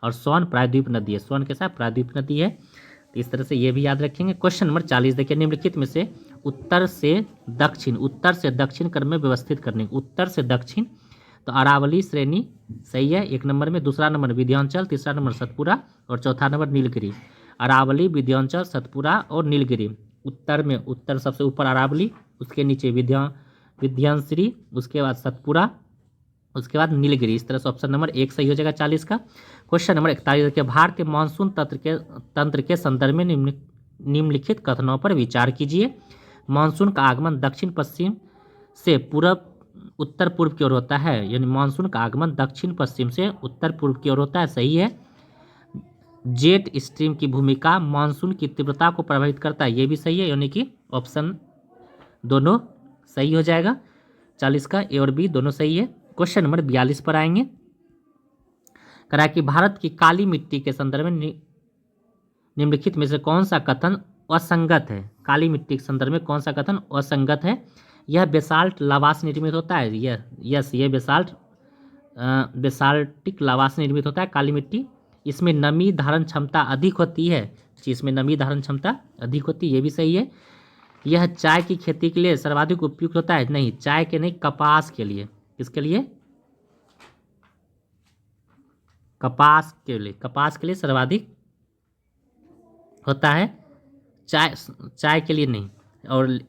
और सोन प्रायद्वीप नदी है। सोन के साथ प्रायद्वीप नदी है। तो इस तरह से ये भी याद रखेंगे। क्वेश्चन नंबर 40 देखिए, निम्नलिखित में से उत्तर से दक्षिण क्रम में व्यवस्थित करने। उत्तर से दक्षिण, तो अरावली श्रेणी सही है 1 नंबर में। दूसरा नंबर विंध्याचल, तीसरा नंबर सतपुरा और चौथा नंबर नीलगिरी। अरावली, विंध्याचल, सतपुरा और नीलगिरी। उत्तर में, उत्तर सबसे ऊपर अरावली, उसके नीचे विंध्याचल, उसके बाद सतपुरा, उसके बाद नीलगिरी। इस तरह से ऑप्शन नंबर 1 सही हो जाएगा 40 का। क्वेश्चन नंबर 41 देखिए, भारतीय मानसून तंत्र के संदर्भ में निम्नलिखित कथनों पर विचार कीजिए। मानसून का आगमन दक्षिण पश्चिम से उत्तर पूर्व की ओर होता है। यानी मानसून का आगमन दक्षिण पश्चिम से उत्तर पूर्व की ओर होता है। सही है। जेट स्ट्रीम की भूमिका मानसून की तीव्रता को प्रभावित करता है। ये भी सही है, यानी कि ऑप्शन दोनों सही हो जाएगा। 40 का ए और बी दोनों सही है। क्वेश्चन नंबर 42 पर आएंगे, करा कि भारत की काली मिट्टी के संदर्भ में निम्नलिखित में से कौन सा कथन असंगत है? काली मिट्टी के संदर्भ में कौन सा कथन असंगत है? यह बेसाल्ट लावा से निर्मित होता है। यह बेसाल्टिक लावा से निर्मित होता है काली मिट्टी। इसमें नमी धारण क्षमता अधिक होती है। इसमें नमी धारण क्षमता अधिक होती है, ये भी सही है। यह चाय की खेती के लिए सर्वाधिक उपयुक्त होता है। नहीं, चाय के नहीं, कपास के लिए। किसके लिए? कपास के लिए सर्वाधिक होता है, चाय के लिए नहीं। और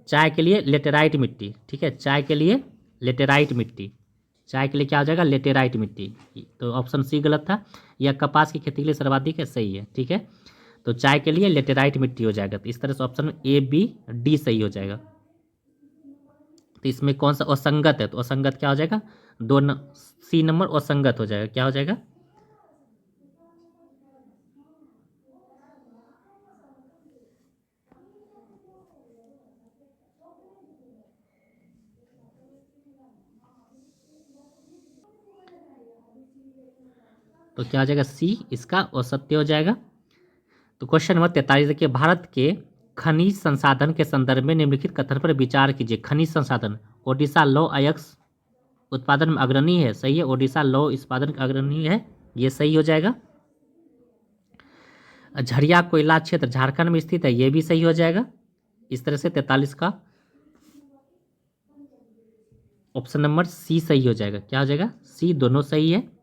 चाय के लिए लेटेराइट मिट्टी, ठीक है, चाय के लिए लेटेराइट मिट्टी, चाय के लिए क्या हो जाएगा, लेटेराइट मिट्टी। तो ऑप्शन सी गलत था। या कपास की खेती के लिए सर्वाधिक है, सही है, ठीक है। तो चाय के लिए लेटेराइट मिट्टी हो जाएगा। तो इस तरह से ऑप्शन में ए बी डी सही हो जाएगा। तो इसमें कौन सा असंगत है, तो असंगत क्या हो जाएगा, सी नंबर असंगत हो जाएगा। क्या हो जाएगा, तो क्या हो जाएगा, सी इसका असत्य हो जाएगा। तो क्वेश्चन नंबर 43 देखिए, भारत के खनिज संसाधन के संदर्भ में निम्नलिखित कथन पर विचार कीजिए। खनिज संसाधन, ओडिशा लौह अयस्क उत्पादन में अग्रणी है, सही है, ओडिशा लौह उत्पादन अग्रणी है, ये सही हो जाएगा। झरिया कोयला क्षेत्र झारखंड में स्थित है, ये भी सही हो जाएगा। इस तरह से 43 का ऑप्शन नंबर सी सही हो जाएगा। क्या हो जाएगा, सी, दोनों सही है।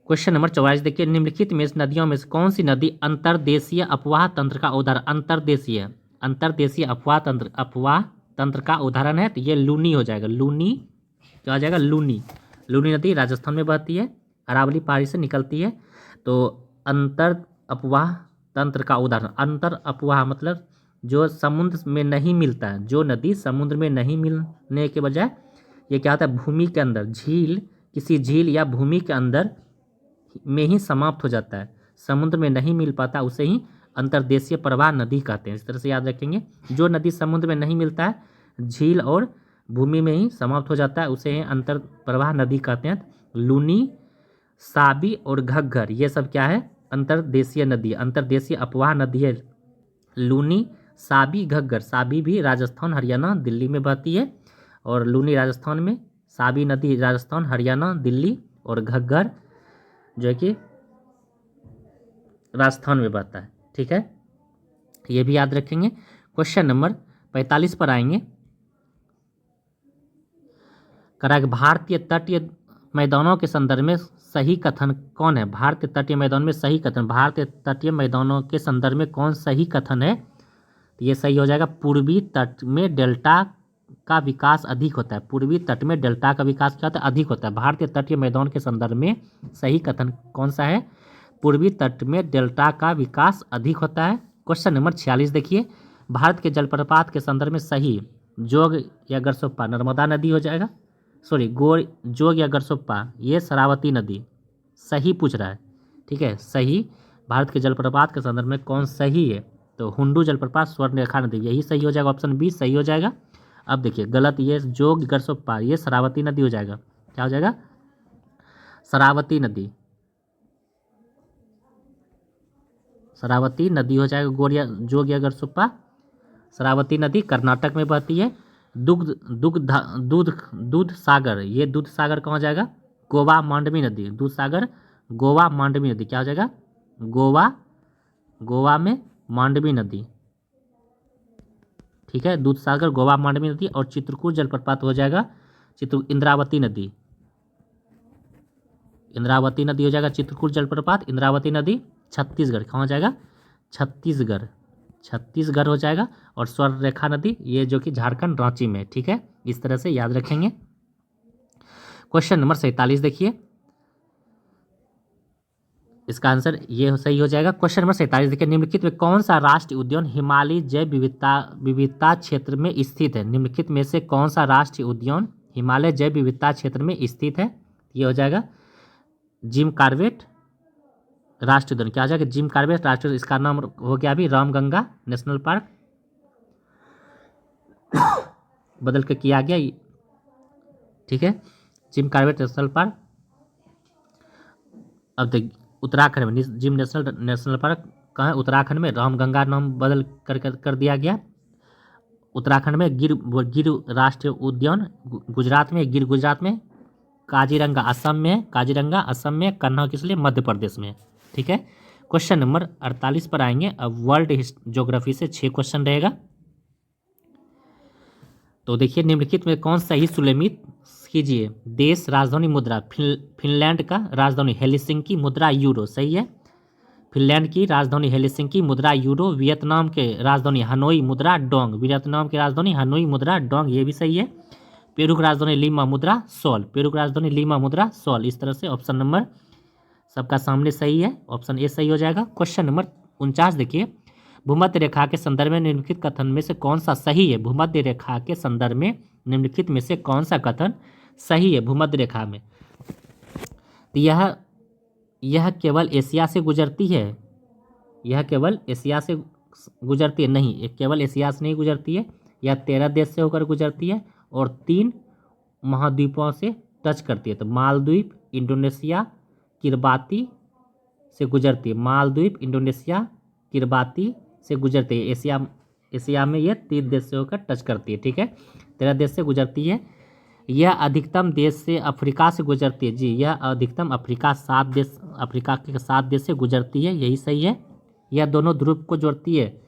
क्वेश्चन नंबर 44 देखिए, निम्नलिखित में नदियों में से कौन सी नदी अंतर्देशीय अपवाह तंत्र का उदाहरण, अंतर्देशीय अपवाह तंत्र का उदाहरण है, तो ये लूनी हो जाएगा। लूनी क्या हो जाएगा, लूनी नदी राजस्थान में बहती है, अरावली पहाड़ी से निकलती है। तो अंतर अपवाह तंत्र का उदाहरण, अंतर अपवाह मतलब जो समुद्र में नहीं मिलता है, जो नदी समुद्र में नहीं मिलने के बजाय ये क्या होता है, भूमि के अंदर, किसी झील या भूमि के अंदर में ही समाप्त हो जाता है, समुद्र में नहीं मिल पाता, उसे ही अंतर्देशीय प्रवाह नदी कहते हैं। इस तरह से याद रखेंगे, जो नदी समुद्र में नहीं मिलता है, झील और भूमि में ही समाप्त हो जाता है, उसे ही अंतर प्रवाह नदी कहते हैं। लूनी, साबी और घग्गर ये सब क्या है, अंतर्देशीय नदी, अंतर्देशीय अपवाह नदी है लूनी, साबी, घग्गर। साबी भी राजस्थान, हरियाणा, दिल्ली में बहती है, और लूनी राजस्थान में, साबी नदी राजस्थान, हरियाणा, दिल्ली, और घग्गर जो है कि राजस्थान में बहता है, ठीक है, ये भी याद रखेंगे। क्वेश्चन नंबर 45 पर आएंगे। कराग, भारतीय तटीय मैदानों के संदर्भ में सही कथन कौन है, भारतीय तटीय मैदान में सही कथन, भारतीय तटीय मैदानों के संदर्भ में कौन सही कथन है, तो ये सही हो जाएगा, पूर्वी तट में डेल्टा का विकास अधिक होता है, पूर्वी तट में डेल्टा का विकास क्या होता है, अधिक होता है। भारतीय तटीय मैदान के संदर्भ में सही कथन कौन सा है, पूर्वी तट में डेल्टा का विकास अधिक होता है। क्वेश्चन नंबर 46 देखिए, भारत के जलप्रपात के संदर्भ में सही, जोग या गरसोप्पा नर्मदा नदी हो जाएगा, जोग या गरसोप्पा ये शरावती नदी, सही पूछ रहा है, ठीक है, सही। भारत के जलप्रपात के संदर्भ में कौन सही है, तो हुंडू जलप्रपात, स्वर्णरेखा नदी, यही सही हो जाएगा, ऑप्शन बी सही हो जाएगा। अब देखिए गलत, ये जोग गरसोप्पा ये शरावती नदी हो जाएगा। क्या हो जाएगा, शरावती नदी, शरावती नदी हो जाएगा। जोग या गरसोप्पा शरावती नदी कर्नाटक में बहती है। दूध सागर, ये दूध सागर कहाँ जाएगा, गोवा मांडवी नदी, दूध सागर गोवा मांडवी नदी, क्या हो जाएगा, गोवा में मांडवी नदी, ठीक है, दूध सागर गोवा मांडवी नदी। और चित्रकूट जलप्रपात हो जाएगा इंद्रावती नदी, इंद्रावती नदी हो जाएगा चित्रकूट जलप्रपात, इंद्रावती नदी छत्तीसगढ़, कहाँ जाएगा, छत्तीसगढ़ हो जाएगा। और स्वर्णरेखा नदी ये जो कि झारखंड रांची में, ठीक है, इस तरह से याद रखेंगे। क्वेश्चन नंबर 47 देखिए, इसका आंसर ये सही हो जाएगा। क्वेश्चन नंबर 47 देखिए, निम्नलिखित में कौन सा राष्ट्रीय उद्यान हिमालयी जैव विविधता क्षेत्र में स्थित है, निम्नलिखित में से कौन सा राष्ट्रीय उद्यान हिमालय जैव विविधता क्षेत्र में स्थित है, ये हो जाएगा जिम कॉर्बेट राष्ट्रीय उद्यान। क्या हो जाएगा, जिम कॉर्बेट राष्ट्रीय, इसका नाम हो गया अभी रामगंगा नेशनल पार्क, बदल के किया गया, ठीक है, जिम कॉर्बेट नेशनल पार्क। अब देख उत्तराखंड में जिम नेशनल पार्क कहाँ है, उत्तराखंड में, रामगंगा नाम बदल कर दिया गया। उत्तराखंड में गिर राष्ट्रीय उद्यान, गुजरात में गिर गुजरात में, काजीरंगा असम में, कन्नौज किस लिए मध्य प्रदेश में, ठीक है। क्वेश्चन नंबर 48 पर आएंगे। अब वर्ल्ड ज्योग्राफी से 6 क्वेश्चन रहेगा। तो देखिए निम्नलिखित में कौन सही सुलेमित कीजिए। देश, राजधानी, मुद्रा। फिनलैंड का राजधानी हेलसिंकी, मुद्रा यूरो, सही है। फिनलैंड की राजधानी हेलसिंकी, मुद्रा यूरो। वियतनाम के राजधानी हनोई, मुद्रा डोंग। वियतनाम की राजधानी हनोई, मुद्रा डोंग, ये भी सही है। पेरू की राजधानी लीमा, मुद्रा सोल। पेरू की राजधानी लीमा, मुद्रा सोल। इस तरह से ऑप्शन नंबर सबका सामने सही है, ऑप्शन ए सही हो जाएगा। क्वेश्चन नंबर 49 देखिए, भूमध्य रेखा के संदर्भ में निम्नलिखित कथन में से कौन सा सही है। भूमध्य रेखा के संदर्भ में निम्नलिखित में से कौन सा कथन सही है भूमध्य रेखा में। तो यह केवल एशिया से गुजरती है। यह केवल एशिया से गुजरती है, नहीं, ये केवल एशिया से नहीं गुजरती है। यह 13 देश से होकर गुजरती है और 3 महाद्वीपों से टच करती है। तो मालदीव, इंडोनेशिया, किरबाती से गुजरती है। मालदीव, इंडोनेशिया, किरबाती से गुजरती है। एशिया में ये 3 देश से होकर टच करती है, ठीक है। 13 देश से गुजरती है। यह अधिकतम देश से अफ्रीका से गुजरती है। जी, यह अधिकतम अफ्रीका के 7 देश से गुजरती है, यही सही है। यह दोनों ध्रुव को जोड़ती है।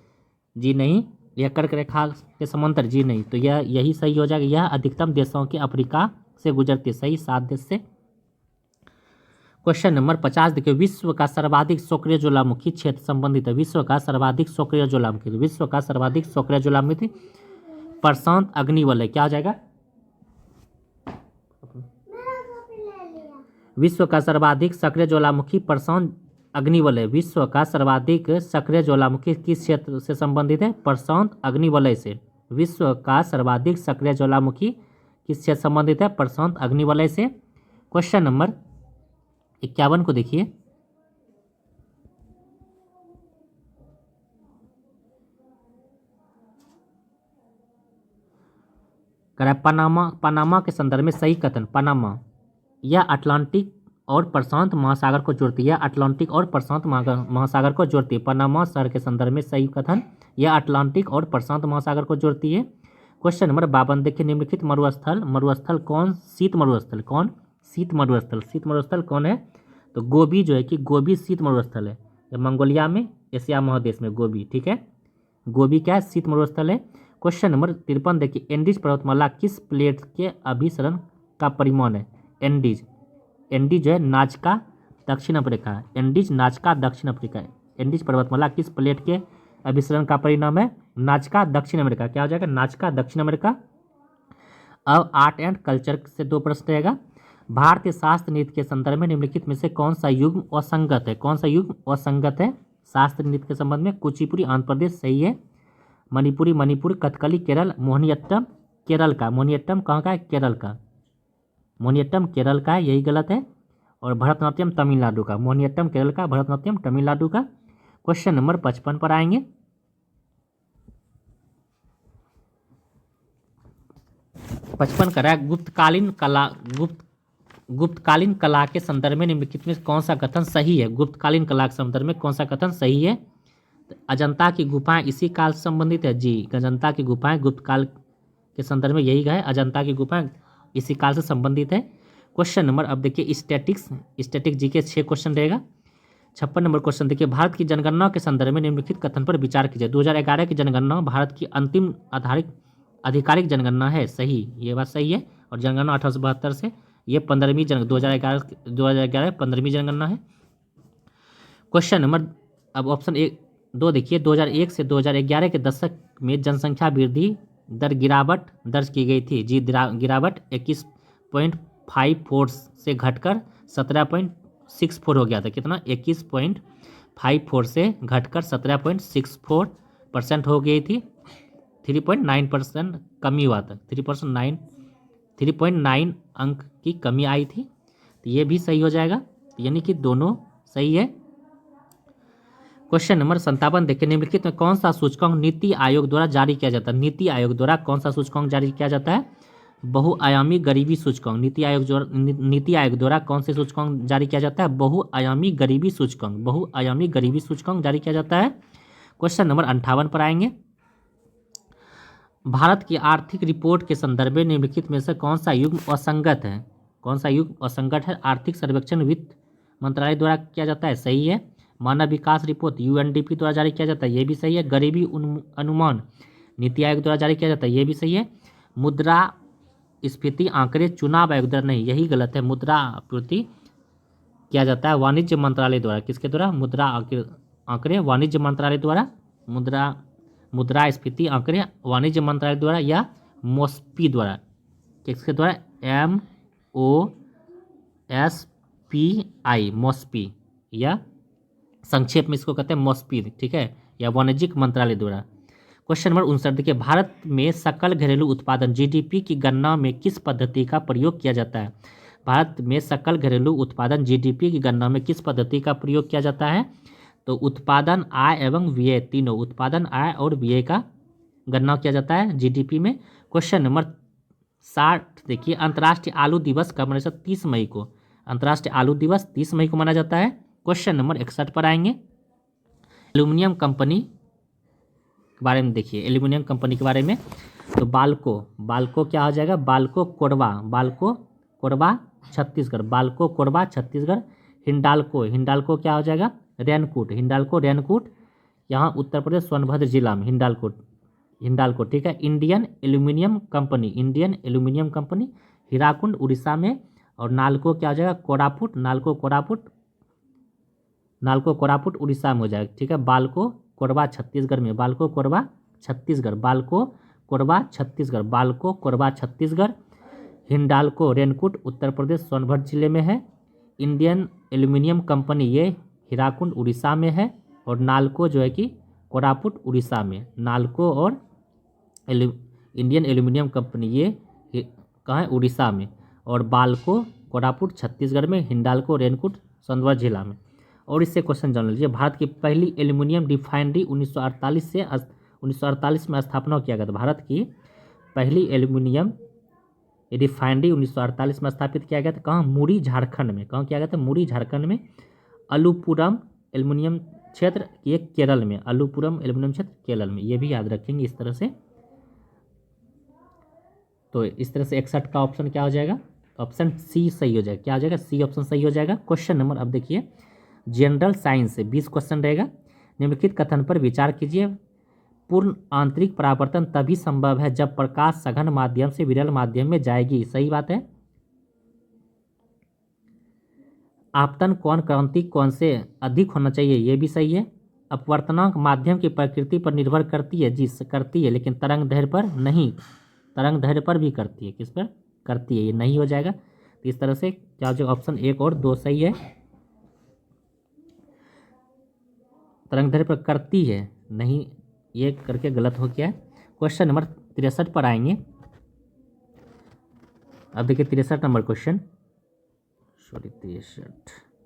जी नहीं। यह कर्क रेखा के समांतर, जी नहीं। तो यही सही हो जाएगा। यह अधिकतम देशों के अफ्रीका से गुजरती है, सही, 7 देश से। क्वेश्चन नंबर 50 देखिए, विश्व का सर्वाधिक सक्रिय ज्वालामुखी क्षेत्र संबंधित है। विश्व का सर्वाधिक सक्रिय ज्वालामुखी, विश्व का सर्वाधिक सक्रिय ज्वालामुखी प्रशांत अग्निवलय, क्या हो जाएगा। विश्व का सर्वाधिक सक्रिय ज्वालामुखी प्रशांत अग्निवलय। विश्व का सर्वाधिक सक्रिय ज्वालामुखी किस क्षेत्र से संबंधित है। प्रशांत अग्निवलय से। विश्व का सर्वाधिक सक्रिय ज्वालामुखी किस क्षेत्र से संबंधित है। प्रशांत अग्निवलय से। क्वेश्चन नंबर 51 को देखिए, पनामा के संदर्भ में सही कथन। पनामा यह अटलांटिक और प्रशांत महासागर को जोड़ती है। अटलांटिक और प्रशांत महासागर को जोड़ती है। पनामा शहर के संदर्भ में सही कथन, यह अटलांटिक और प्रशांत महासागर को जोड़ती है। क्वेश्चन नंबर 52 देखिए, निम्नलिखित मरुस्थल कौन शीत मरुस्थल कौन है। तो गोबी जो है कि गोबी शीत मरुस्थल है। यह मंगोलिया में, एशिया महादेश में गोबी, ठीक है। गोबी क्या है, शीत मरुस्थल है। क्वेश्चन नंबर 53 देखिए, एंडीज पर्वतमाला किस प्लेट के अभिसरण का परिमाण है। एंडीज जो है नाजका दक्षिण अफ्रीका। एंडीज नाजका दक्षिण अफ्रीका है। एंडीज पर्वतमाला किस प्लेट के अभिसरण का परिणाम है। नाजका दक्षिण अमेरिका, क्या हो जाएगा, नाजका दक्षिण अमेरिका। अब आर्ट एंड कल्चर से 2 प्रश्न रहेगा। भारतीय शास्त्र नीति के संदर्भ में निम्नलिखित में से कौन सा युग्म असंगत है। कौन सा युग्म असंगत है शास्त्र नीति के संबंध में। कुचिपुड़ी आंध्र प्रदेश, सही है। मणिपुर, कथकली केरल। मोहिनीअट्टम केरल का। मोहिनीअट्टम कहाँ का है, केरल का। मोहिनीअट्टम केरल का है, यही गलत है। और भरतनाट्यम तमिलनाडु का। मोहिनीअट्टम केरल का, भरतनाट्यम तमिलनाडु का। क्वेश्चन नंबर 55 पर आएंगे। पचपन का है, गुप्तकालीन कला के संदर्भ में निम्नलिखित में कौन सा कथन सही है। गुप्तकालीन कला के संदर्भ में कौन सा कथन सही है। अजंता की गुफाएं इसी काल से संबंधित है। जी, अजंता की गुफाएं गुप्त काल के संदर्भ में, यही है, अजंता की गुफाएं इसी काल से संबंधित है। क्वेश्चन नंबर अब देखिए, स्टैटिक जी के 6 क्वेश्चन रहेगा। 56 नंबर क्वेश्चन देखिए, भारत की जनगणना के संदर्भ में निम्नलिखित कथन पर विचार कीजिए। 2011 की जनगणना भारत की अंतिम आधिकारिक जनगणना है, सही, ये बात सही है। और जनगणना 1872 से, ये 15वीं 2011 15वीं जनगणना है। क्वेश्चन नंबर अब ऑप्शन 2 देखिए, 2001 से 2011 के दशक में जनसंख्या वृद्धि दर गिरावट दर्ज की गई थी। जी, गिरावट 21.54 से घटकर 17.64 हो गया था। कितना, 21.54 से घटकर 17.64% हो गई थी। 3.9% कमी हुआ था। 3.9 अंक की कमी आई थी। तो ये भी सही हो जाएगा, यानी कि दोनों सही है। क्वेश्चन नंबर 57 देखिए, निम्नलिखित में कौन सा सूचकांक नीति आयोग द्वारा जारी किया जाता है। नीति आयोग द्वारा कौन सा सूचकांक जारी किया जाता है। बहुआयामी गरीबी सूचकांक। नीति आयोग द्वारा कौन से सूचकांक जारी किया जाता है। बहुआयामी गरीबी सूचकांक जारी किया जाता है। क्वेश्चन नंबर 58 पर आएंगे। भारत की आर्थिक रिपोर्ट के संदर्भ में निम्नलिखित में से कौन सा युग्म असंगत है। कौन सा युग्म असंगत है। आर्थिक सर्वेक्षण वित्त मंत्रालय द्वारा किया जाता है, सही है। मानव विकास रिपोर्ट UNDP द्वारा जारी किया जाता है, ये भी सही है। गरीबी अनुमान नीति आयोग द्वारा जारी किया जाता है, ये भी सही है। मुद्रास्फीति आंकड़े चुनाव आयोग द्वारा नहीं, यही गलत है। मुद्रास्फीति किया जाता है वाणिज्य मंत्रालय द्वारा। किसके द्वारा? आंकड़े वाणिज्य मंत्रालय द्वारा। मुद्रास्फीति आंकड़े वाणिज्य मंत्रालय द्वारा या मोस्पी द्वारा। किसके द्वारा? MOSPI, मोस्पी, या संक्षेप में इसको कहते हैं मोस्पी, ठीक है, या वाणिज्यिक मंत्रालय द्वारा। क्वेश्चन नंबर 59 देखिए, भारत में सकल घरेलू उत्पादन GDP की गणना में किस पद्धति का प्रयोग किया जाता है? भारत में सकल घरेलू उत्पादन GDP की गणना में किस पद्धति का प्रयोग किया जाता है? तो उत्पादन, आय एवं व्यय, तीनों, उत्पादन, आय और व्यय का गणना किया जाता है GDP में। क्वेश्चन नंबर 60 देखिए, अंतर्राष्ट्रीय आलू दिवस कब मनाया जाता है? 30 मई को। अंतर्राष्ट्रीय आलू दिवस 30 मई को मनाया जाता है। क्वेश्चन नंबर 61 पर आएंगे, एल्यूमिनियम कंपनी के बारे में देखिए, एल्यूमिनियम कंपनी के बारे में। तो बाल्को क्या हो जाएगा? बाल्को कोरबा छत्तीसगढ़, बाल्को कोरबा छत्तीसगढ़। हिंडाल्को क्या हो जाएगा? रेनकूट, यहाँ उत्तर प्रदेश सोनभद्र जिला में हिंडाल्को, ठीक है। Indian aluminium company Hirakud Orissa में। और नाल्को क्या हो जाएगा? कोरापुट उड़ीसा में हो जाएगा, ठीक है। बाल्को कोरबा छत्तीसगढ़ में, बाल्को कोरबा छत्तीसगढ़। हिंडाल्को रेनकूट उत्तर प्रदेश सोनभद्र जिले में है। इंडियन एल्यूमिनियम कंपनी ये हीराकुंड उड़ीसा में है। और नाल्को जो है कि कोरापुट उड़ीसा में। नाल्को और इंडियन एल्यूमिनियम कंपनी ये कहाँ है? उड़ीसा में। और बाल्को कोरापुट छत्तीसगढ़ में, हिंडाल्को रेनकूट सोनभद्र जिला में। और इससे क्वेश्चन जान लीजिए, भारत की पहली एल्यूमिनियम रिफाइनरी 1948 में स्थापना किया गया था। भारत की पहली एल्यूमिनियम रिफाइनरी 1948 में स्थापित किया गया था। कहाँ? मुरी, झारखंड में। कहाँ किया गया था? मुरी, झारखंड में। अलुपुरम एल्यूमिनियम क्षेत्र, ये केरल में। अलुपुरम एल्यूमिनियम क्षेत्र केरल में, ये भी याद रखेंगे इस तरह से। तो इस तरह से 61 का ऑप्शन क्या हो जाएगा? ऑप्शन सी सही हो जाएगा। क्या हो जाएगा? सी ऑप्शन सही हो जाएगा। क्वेश्चन नंबर, अब देखिए, जनरल साइंस से 20 क्वेश्चन रहेगा। निम्नलिखित कथन पर विचार कीजिए। पूर्ण आंतरिक परावर्तन तभी संभव है जब प्रकाश सघन माध्यम से विरल माध्यम में जाएगी। सही बात है। आपतन कौन से अधिक होना चाहिए? ये भी सही है। अपवर्तनांक माध्यम की प्रकृति पर निर्भर करती है, जी करती है, लेकिन तरंग दैर्ध्य पर नहीं। तरंग दैर्ध्य पर भी करती है। किस पर करती है? ये नहीं हो जाएगा। तो इस तरह से क्या हो जाएगा? ऑप्शन 1 और 2 सही है। तरंग दैर्ध्य पर करती है, नहीं, ये करके गलत हो गया है। क्वेश्चन नंबर 63 पर आएंगे। अब देखिए 63 नंबर क्वेश्चन,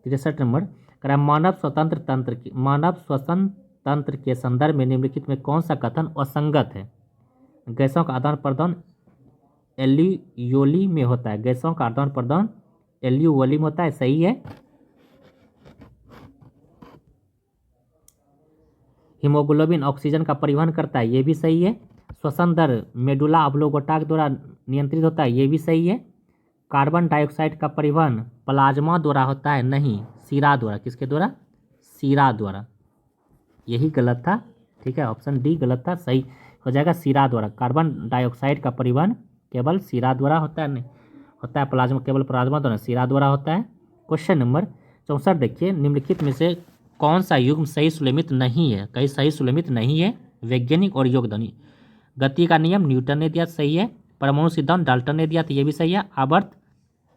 63 नंबर करा, मानव श्वसन तंत्र के संदर्भ में निम्नलिखित में कौन सा कथन असंगत है? गैसों का आदान प्रदान एल्यूयोली में होता है। गैसों का आदान प्रदान एल्यूयोली में होता है, सही है। हीमोग्लोबिन ऑक्सीजन का परिवहन करता है, ये भी सही है। श्वसन दर मेडुला ऑब्लोंगेटा द्वारा नियंत्रित होता है, ये भी सही है। कार्बन डाइऑक्साइड का परिवहन प्लाज्मा द्वारा होता है, नहीं, सीरा द्वारा। किसके द्वारा? सीरा द्वारा। यही गलत था, ठीक है। ऑप्शन डी गलत था, सही हो जाएगा सीरा द्वारा। कार्बन डाइऑक्साइड का परिवहन केवल सीरा द्वारा होता है, नहीं होता है प्लाज्मा, केवल प्लाज्मा द्वारा, सीरा द्वारा होता है। क्वेश्चन नंबर 64 देखिए, निम्नलिखित में से कौन सा युग्म सही सुलेमित नहीं है? कहीं सही सुलेमित नहीं है। वैज्ञानिक और योगदानी, गति का नियम न्यूटन ने दिया, सही है। परमाणु सिद्धांत डाल्टन ने दिया था, ये भी सही है। आवर्त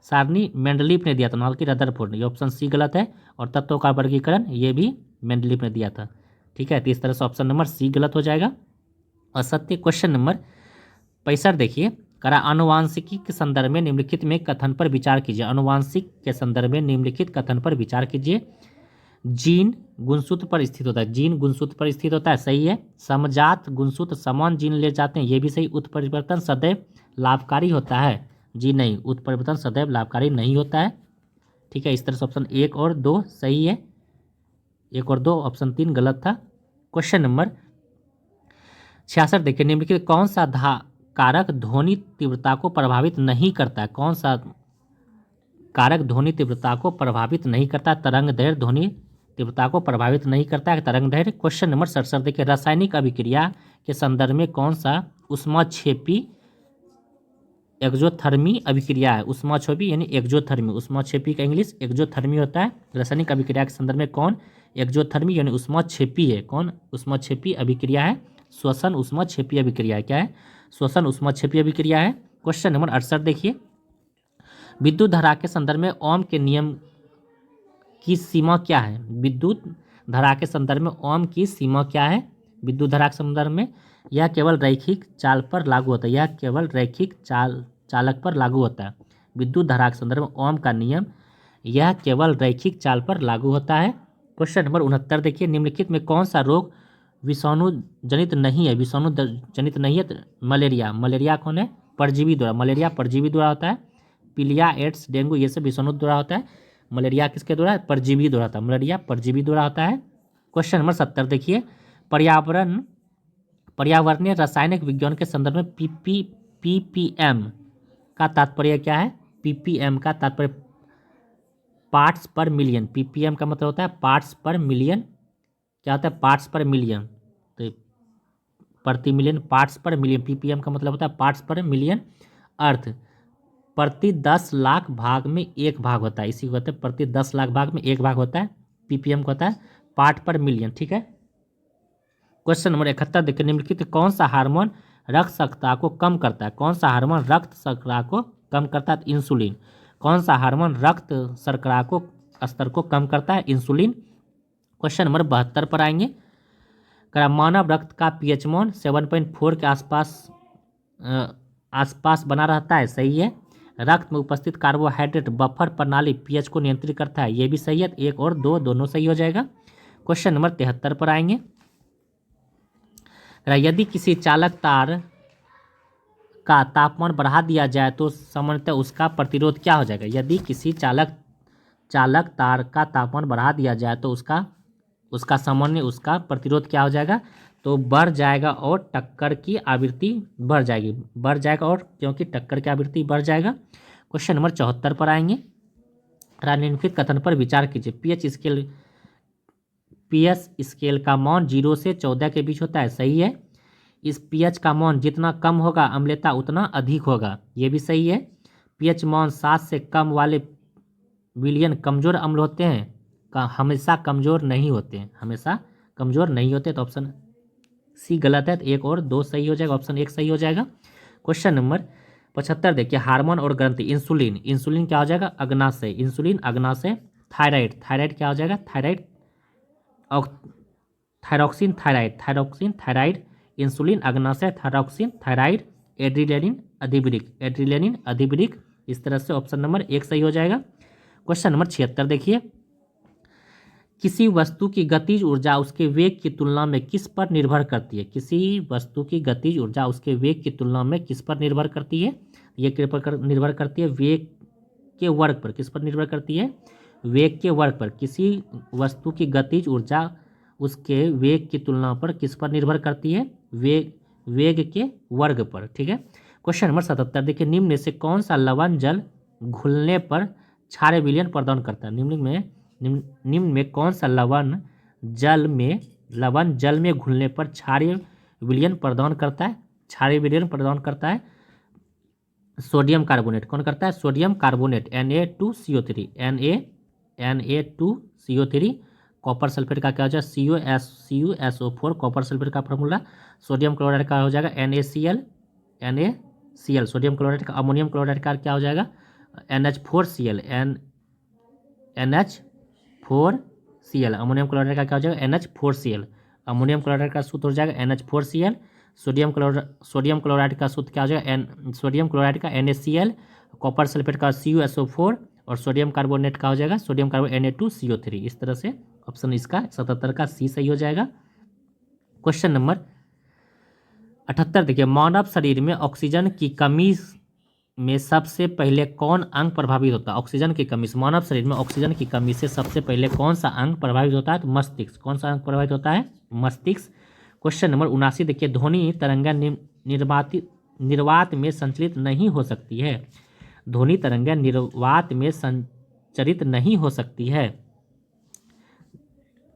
सारणी मेंडलीफ ने दिया था, नाल की रदरफोर्ड, ये ऑप्शन सी गलत है। और तत्वों का वर्गीकरण, ये भी मेंडलीफ ने दिया था, ठीक है। तो इस तरह से ऑप्शन नंबर सी गलत हो जाएगा, असत्य। क्वेश्चन नंबर 65 देखिए, करा, आनुवांशिकी के संदर्भ में निम्नलिखित में कथन पर विचार कीजिए। आनुवांशिक के संदर्भ में निम्नलिखित कथन पर विचार कीजिए। जीन गुणसूत्र पर स्थित होता है, जीन गुणसूत्र पर स्थित होता है, सही है। समजात गुणसूत्र समान जीन ले जाते हैं, ये भी सही। उत्परिवर्तन सदैव लाभकारी होता है, जी नहीं, उत्परिवर्तन सदैव लाभकारी नहीं होता है, ठीक है। इस तरह से ऑप्शन 1 और 2 सही है, 1 और 2, ऑप्शन 3 गलत था। क्वेश्चन नंबर 66 देखिए, निम्नलिखित कौन सा कारक ध्वनि तीव्रता को प्रभावित नहीं करता है? कौन सा कारक ध्वनि तीव्रता को प्रभावित नहीं करता? तरंग दैर्ध्य ध्वनि तीव्रता को प्रभावित नहीं करता है, तरंग दैर्ध्य। क्वेश्चन नंबर 67 देखिए, रासायनिक अभिक्रिया के संदर्भ में कौन सा ऊष्माक्षेपी एक्जोथर्मी अभिक्रिया है। ऊष्माक्षेपी यानी एक्जोथर्मी, ऊष्माक्षेपी का इंग्लिश एक्जोथर्मी होता है। रासायनिक अभिक्रिया के संदर्भ में कौन एक्जोथर्मी यानी ऊष्माक्षेपी है, कौन ऊष्माक्षेपी अभिक्रिया है, श्वसन ऊष्माक्षेपी अभिक्रिया है। क्या है? श्वसन ऊष्माक्षेपी अभिक्रिया है। क्वेश्चन नंबर 68 देखिए, विद्युत धारा के संदर्भ में ओम के नियम की सीमा क्या है? विद्युत धारा के संदर्भ में ओम की सीमा क्या है? विद्युत धारा के संदर्भ में यह केवल रैखिक चाल पर लागू होता है, यह केवल रैखिक चालक पर लागू होता है। विद्युत धारा के संदर्भ में ओम का नियम यह केवल रैखिक चाल पर लागू होता है। क्वेश्चन नंबर 69 देखिए, निम्नलिखित में कौन सा रोग विषाणु जनित नहीं है? विषाणु जनित नहीं है तो मलेरिया। मलेरिया कौन है? परजीवी द्वारा, मलेरिया परजीवी द्वारा होता है। पीलिया, एड्स, डेंगू ये सब विषाणु द्वारा होता है। मलेरिया किसके द्वारा? परजीवी द्वारा होता है। मलेरिया परजीवी द्वारा होता है। क्वेश्चन नंबर 70 देखिए, पर्यावरणीय रासायनिक विज्ञान के संदर्भ में पीपीएम का तात्पर्य क्या है? पीपीएम का तात्पर्य पार्ट्स पर मिलियन। पीपीएम का मतलब होता है पार्ट्स पर मिलियन। क्या होता है? पार्ट्स पर मिलियन, तो प्रति मिलियन, पार्ट्स पर मिलियन। पीपीएम का मतलब होता है पार्ट्स पर मिलियन। अर्थ प्रति 10 लाख भाग में एक भाग होता है, इसी को कहते हैं प्रति 10 लाख भाग में एक भाग होता है। पीपीएम को होता है पार्ट पर मिलियन। ठीक है। क्वेश्चन नंबर 71 देखिए, निम्नलिखित कौन सा हार्मोन रक्त शर्करा को कम करता है? कौन सा हार्मोन रक्त शर्करा को कम करता है? इंसुलिन। कौन सा हार्मोन रक्त शर्करा को स्तर को कम करता है? इंसुलिन। क्वेश्चन नंबर 72 पर आएंगे, मानव रक्त का पीएच मान 7.4 के आसपास बना रहता है, सही है। रक्त में उपस्थित कार्बोहाइड्रेट बफर प्रणाली पीएच को नियंत्रित करता है, ये भी सही है। 1 और 2 दोनों सही हो जाएगा। क्वेश्चन नंबर 73 पर आएंगे, यदि किसी चालक तार का तापमान बढ़ा दिया जाए तो सामान्यतः उसका प्रतिरोध क्या हो जाएगा? यदि किसी चालक तार का तापमान बढ़ा दिया जाए तो उसका सामान्य उसका प्रतिरोध क्या हो जाएगा? तो बढ़ जाएगा और टक्कर की आवृत्ति बढ़ जाएगी, बढ़ जाएगा और क्योंकि टक्कर की आवृत्ति बढ़ जाएगा। क्वेश्चन नंबर 74 पर आएंगे, निम्नलिखित कथन पर विचार कीजिए। पीएच स्केल का मान 0 से 14 के बीच होता है, सही है। इस पीएच का मान जितना कम होगा अम्लता उतना अधिक होगा, ये भी सही है। पीएच मान 7 से कम वाले विलयन कमजोर अम्ल होते हैं, हमेशा कमजोर नहीं होते हैं, हमेशा कमजोर नहीं होते। तो ऑप्शन सी गलत है, तो 1 और 2 सही हो जाएगा, ऑप्शन 1 सही हो जाएगा। क्वेश्चन नंबर 75 देखिए, हार्मोन और ग्रंथि। इंसुलिन, इंसुलिन क्या हो जाएगा? अग्नाशय, इंसुलिन अग्नाशय। थायराइड, थायराइड क्या हो जाएगा? Thyroid thyroxine, thyroid, thyroxine, thyroid. Insulin अग्नाशय, थायरॉक्सिन, थायराइड। एड्रिलेनिन अधिवृक्क, एड्रिलेनिन अधिवृक्क। इस तरह से ऑप्शन नंबर 1 सही हो जाएगा। क्वेश्चन नंबर 76 देखिए, किसी वस्तु की गतिज ऊर्जा उसके वेग की तुलना में किस पर निर्भर करती है? किसी वस्तु की गतिज ऊर्जा उसके वेग की तुलना में किस पर निर्भर करती है? ये निर्भर करती है वेग के वर्ग पर। किस पर निर्भर करती है? वेग के वर्ग पर। किसी वस्तु की गतिज ऊर्जा उसके वेग की तुलना पर किस पर निर्भर करती है? वेग के वर्ग पर। ठीक है। क्वेश्चन नंबर 77 देखिए, निम्न में से कौन सा लवण जल घुलने पर क्षारीय विलयन प्रदान करता है? निम्न में कौन सा लवण जल में घुलने पर क्षारीय विलयन प्रदान करता है? क्षारीय विलयन प्रदान करता है सोडियम कार्बोनेट। कौन करता है? Sodium carbonate, Na2CO3, Na2CO3। Copper sulphate का क्या हो जाएगा? CuSO4, कॉपर सल्फेट का फॉर्मूला। सोडियम क्लोराइड का हो जाएगा NaCl, सोडियम क्लोराइड का। अमोनियम क्लोराइड का क्या हो जाएगा? NH4Cl, NH4Cl। अमोनियम क्लोराइड का क्या हो जाएगा? NH4Cl। अमोनियम क्लोराइड का सूत्र हो जाएगा NH4Cl। सोडियम क्लोराइड का सूत्र क्या हो जाएगा? सोडियम क्लोराइड का NaCl, कॉपर सल्फेट का CuSO4 और सोडियम कार्बोनेट का हो जाएगा सोडियम कार्बोनेट Na2CO3। इस तरह से ऑप्शन इसका 77 का सी सही हो जाएगा। क्वेश्चन नंबर 78 देखिए, मानव शरीर में ऑक्सीजन की कमी में सबसे पहले कौन अंग प्रभावित होता है? ऑक्सीजन की कमी से, मानव शरीर में ऑक्सीजन की कमी से सबसे पहले कौन सा अंग प्रभावित होता है? तो मस्तिष्क। कौन सा अंग प्रभावित होता है? मस्तिष्क। क्वेश्चन नंबर 79 देखिए, ध्वनि तरंगा निर्वात में संचलित नहीं हो सकती है। ध्वनि तरंगा निर्वात में संचरित नहीं हो सकती है,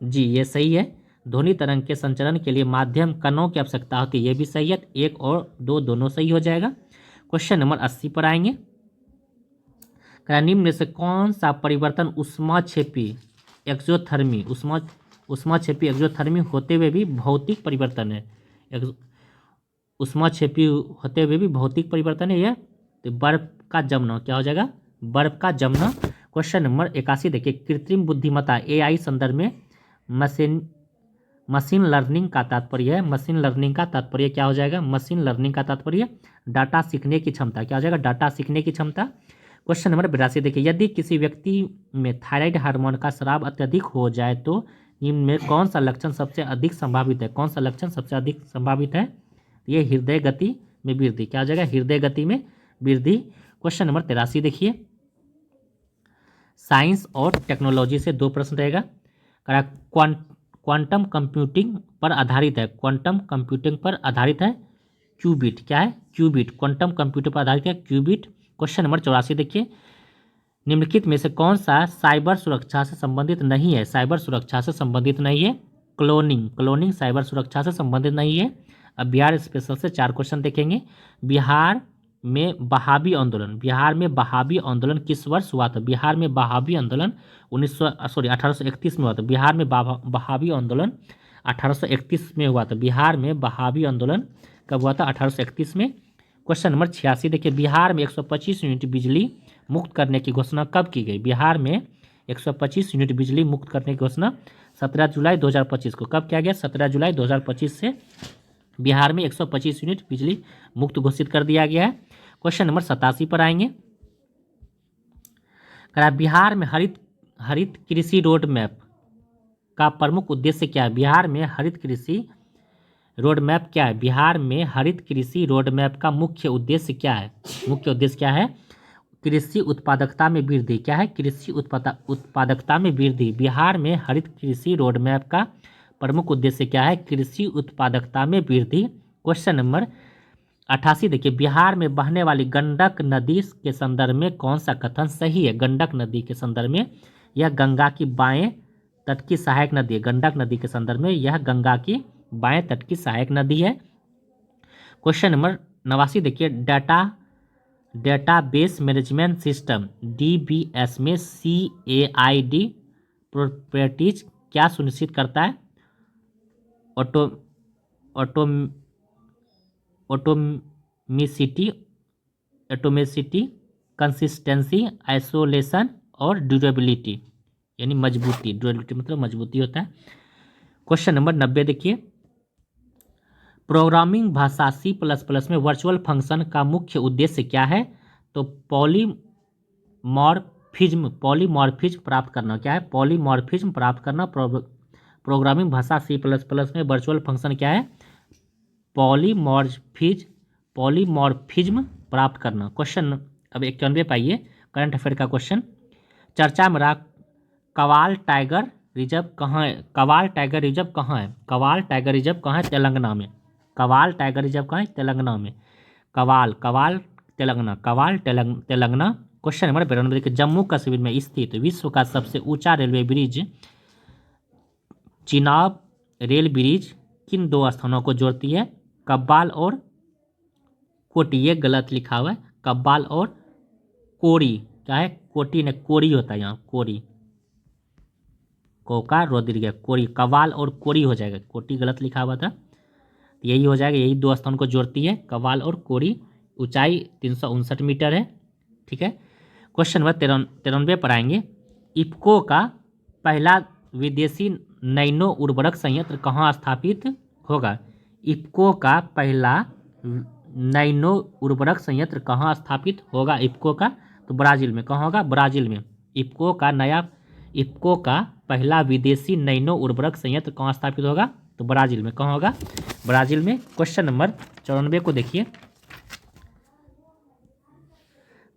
जी ये सही है। ध्वनि तरंग के संचरण के लिए माध्यम कणों की आवश्यकता होती है, ये भी सही है। 1 और 2 दोनों सही हो जाएगा। क्वेश्चन नंबर 80 पर आएंगे। निम्न में से कौन सा परिवर्तन ऊष्माक्षेपी एक्सोथर्मी ऊष्माक्षेपी एक्सोथर्मी होते हुए भी भौतिक परिवर्तन है? ऊष्माक्षेपी होते हुए भी भौतिक परिवर्तन है यह, तो बर्फ का जमना क्या हो जाएगा? बर्फ का जमना। क्वेश्चन नंबर 81 देखिए, कृत्रिम बुद्धिमत्ता AI संदर्भ में मशीन लर्निंग का तात्पर्य है। मशीन लर्निंग का तात्पर्य क्या हो जाएगा? मशीन लर्निंग का तात्पर्य डाटा सीखने की क्षमता। क्या हो जाएगा? डाटा सीखने की क्षमता। क्वेश्चन नंबर 82 देखिए, यदि किसी व्यक्ति में थायराइड हार्मोन का स्राव अत्यधिक हो जाए तो निम्न में कौन सा लक्षण सबसे अधिक संभावित है? कौन सा लक्षण सबसे अधिक संभावित है? ये हृदय गति में वृद्धि। क्या हो जाएगा? हृदय गति में वृद्धि। क्वेश्चन नंबर 83 देखिए, साइंस और टेक्नोलॉजी से 2 प्रश्न रहेगा। क्वांटम कंप्यूटिंग पर आधारित है। क्वांटम कंप्यूटिंग पर आधारित है क्यूबिट। क्या है? क्यूबिट। क्वांटम कंप्यूटर पर आधारित है क्यूबिट। क्वेश्चन नंबर 84 देखिए, निम्नलिखित में से कौन सा साइबर सुरक्षा से संबंधित नहीं है? साइबर सुरक्षा से संबंधित नहीं है क्लोनिंग साइबर सुरक्षा से संबंधित नहीं है। अब बिहार स्पेशल से 4 क्वेश्चन देखेंगे। बिहार में बहावी आंदोलन किस वर्ष हुआ था? बिहार में बहावी आंदोलन 1831 में हुआ था। बिहार में बहावी आंदोलन 1831 में हुआ था। बिहार में बहावी आंदोलन कब हुआ था? 1831 में। क्वेश्चन नंबर 86 देखिए, बिहार में 125 यूनिट बिजली मुक्त करने की घोषणा कब की गई? बिहार में 125 यूनिट बिजली मुक्त करने की घोषणा 17 जुलाई 2025 को कब किया गया? 17 जुलाई 2025 से बिहार में 125 यूनिट बिजली मुक्त घोषित कर दिया गया है। क्वेश्चन नंबर 87 पर आएंगे। बिहार में हरित कृषि रोड मैप का प्रमुख उद्देश्य क्या है? बिहार में हरित कृषि रोड मैप क्या है? बिहार में हरित कृषि रोड मैप का मुख्य उद्देश्य क्या है? मुख्य उद्देश्य क्या है? कृषि उत्पादकता में वृद्धि। क्या है? कृषि उत्पादकता में वृद्धि। बिहार में हरित कृषि रोड मैप का प्रमुख उद्देश्य क्या है? कृषि उत्पादकता में वृद्धि। क्वेश्चन नंबर 88 देखिए, बिहार में बहने वाली गंडक नदी के संदर्भ में कौन सा कथन सही है? गंडक नदी के संदर्भ में यह गंगा की बाएं तट की सहायक नदी है। गंडक नदी के संदर्भ में यह गंगा की बाएं तट की सहायक नदी है। क्वेश्चन नंबर 89 देखिए, डेटाबेस मैनेजमेंट सिस्टम DBS में CAID प्रॉपर्टीज क्या सुनिश्चित करता है? एटोमिसिटी, कंसिस्टेंसी, आइसोलेशन और ड्यूरेबिलिटी, यानी मजबूती। ड्यूरेबिलिटी मतलब मजबूती होता है। क्वेश्चन नंबर 90 देखिए, प्रोग्रामिंग भाषा C++ में वर्चुअल फंक्शन का मुख्य उद्देश्य क्या है? तो पॉलीमॉर्फिज्म प्राप्त करना। क्या है? पॉलीमॉर्फिज्म प्राप्त करना। प्रोग्रामिंग भाषा C++ में वर्चुअल फंक्शन क्या है? पॉलीमॉर्फिज्म प्राप्त करना। क्वेश्चन अब 91 पाइए, करंट अफेयर का क्वेश्चन। चर्चा में रहा कवाल टाइगर रिजर्व कहाँ है? कवाल टाइगर रिजर्व कहाँ है? कवाल टाइगर रिजर्व कहाँ है? तेलंगाना में। कवाल टाइगर रिजर्व कहाँ है? तेलंगाना में। कवाल तेलंगाना। क्वेश्चन नंबर 92 देखिए, जम्मू कश्मीर में स्थित विश्व का सबसे ऊंचा railway bridge Chenab rail bridge किन 2 स्थानों को जोड़ती है? कब्बाल और कोटी। ये गलत लिखा हुआ है, कब्बाल और कोरी। क्या है? कोटी ने कोरी होता है यहाँ, कोरी। कोका रोदिर गया, कोरी। कव्वाल और कोरी हो जाएगा, कोटी गलत लिखा हुआ था, यही हो जाएगा। यही 2 स्थान को जोड़ती है, कव्वाल और कोरी। ऊंचाई 359 मीटर है। ठीक है। क्वेश्चन नंबर 93 पर आएंगे। इफ्को का पहला विदेशी नैनो उर्वरक संयंत्र कहाँ स्थापित होगा? इफ्को का पहला नैनो उर्वरक संयंत्र कहाँ स्थापित होगा? इफ्को का, तो ब्राज़ील में। कहाँ होगा? ब्राज़ील में। इफ्को का पहला विदेशी नैनो उर्वरक संयंत्र कहाँ स्थापित होगा? तो ब्राज़ील में। कहाँ होगा? ब्राज़ील में। क्वेश्चन नंबर 94 को देखिए।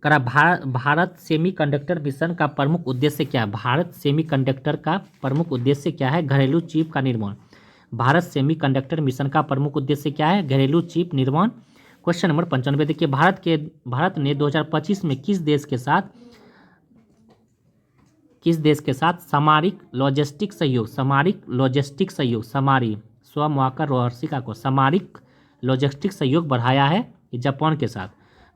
भारत सेमीकंडक्टर मिशन का प्रमुख उद्देश्य क्या है? भारत सेमीकंडक्टर का प्रमुख उद्देश्य क्या है? घरेलू चिप का निर्माण। भारत सेमीकंडक्टर मिशन का प्रमुख उद्देश्य क्या है? घरेलू चिप निर्माण। क्वेश्चन नंबर 95 देखिए, भारत ने 2025 में किस देश के साथ सामरिक लॉजिस्टिक सहयोग सामरिक लॉजिस्टिक सहयोग बढ़ाया है? जापान के साथ।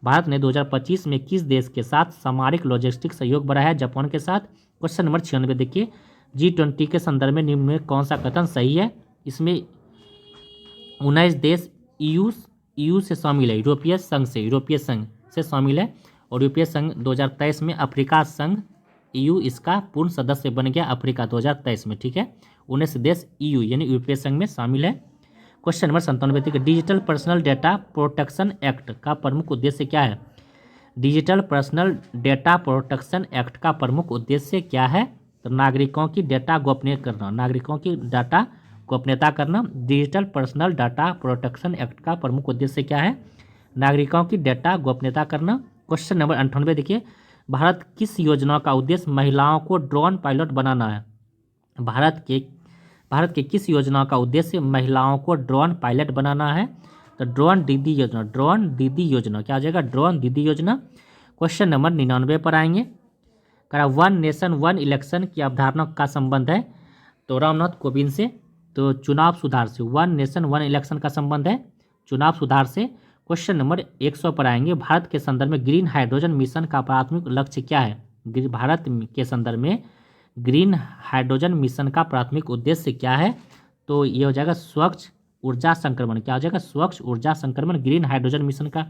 भारत ने 2025 में किस देश के साथ सामरिक लॉजिस्टिक सहयोग बढ़ाया है? जापान के साथ। क्वेश्चन नंबर 96 देखिए, G20 के संदर्भ में निम्न में कौन सा कथन सही है? इसमें 19 देश EU से शामिल है, यूरोपीय संघ से शामिल है, और यूरोपीय संघ 2023 में अफ्रीका संघ EU इसका पूर्ण सदस्य बन गया अफ्रीका 2023 में, ठीक है। 19 देश EU यानी यूरोपीय संघ में शामिल है। क्वेश्चन नंबर 97 देखिए, digital personal data protection act का प्रमुख उद्देश्य क्या है? Digital personal data protection act का प्रमुख उद्देश्य क्या है? तो नागरिकों की डाटा गोपनीयता करना। Digital personal data protection act का प्रमुख उद्देश्य क्या है? नागरिकों की डाटा गोपनीयता करना। क्वेश्चन नंबर 98 देखिए, भारत किस योजना का उद्देश्य महिलाओं को ड्रोन पायलट बनाना है? भारत के किस योजना का उद्देश्य महिलाओं को ड्रोन पायलट बनाना है? तो ड्रोन दीदी योजना क्या हो जाएगा? ड्रोन दीदी योजना। क्वेश्चन नंबर 99 पर आएंगे, करा वन नेशन वन इलेक्शन की अवधारणा का संबंध है? तो रामनाथ कोविंद से। तो चुनाव सुधार से, वन नेशन वन इलेक्शन का संबंध है चुनाव सुधार से। क्वेश्चन नंबर 100 पर आएंगे, भारत के संदर्भ में ग्रीन हाइड्रोजन मिशन का प्राथमिक लक्ष्य क्या है? भारत के संदर्भ में ग्रीन हाइड्रोजन मिशन का प्राथमिक उद्देश्य क्या है? तो ये हो जाएगा स्वच्छ ऊर्जा संक्रमण। क्या हो जाएगा? स्वच्छ ऊर्जा संक्रमण। ग्रीन हाइड्रोजन मिशन का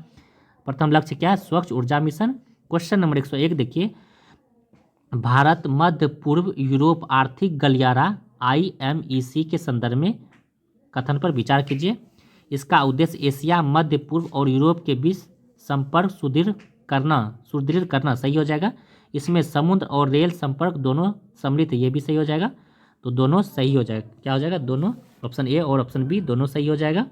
प्रथम लक्ष्य क्या है? स्वच्छ ऊर्जा मिशन। क्वेश्चन नंबर 101 देखिए, भारत मध्य पूर्व यूरोप आर्थिक गलियारा IMEC के संदर्भ में कथन पर विचार कीजिए। इसका उद्देश्य एशिया, मध्य पूर्व और यूरोप के बीच संपर्क सुदृढ़ करना सही हो जाएगा। इसमें समुद्र और रेल संपर्क दोनों सम्मिलित है, ये भी सही हो जाएगा। तो दोनों सही हो जाएगा। क्या हो जाएगा? दोनों, ऑप्शन ए और ऑप्शन बी दोनों सही हो जाएगा।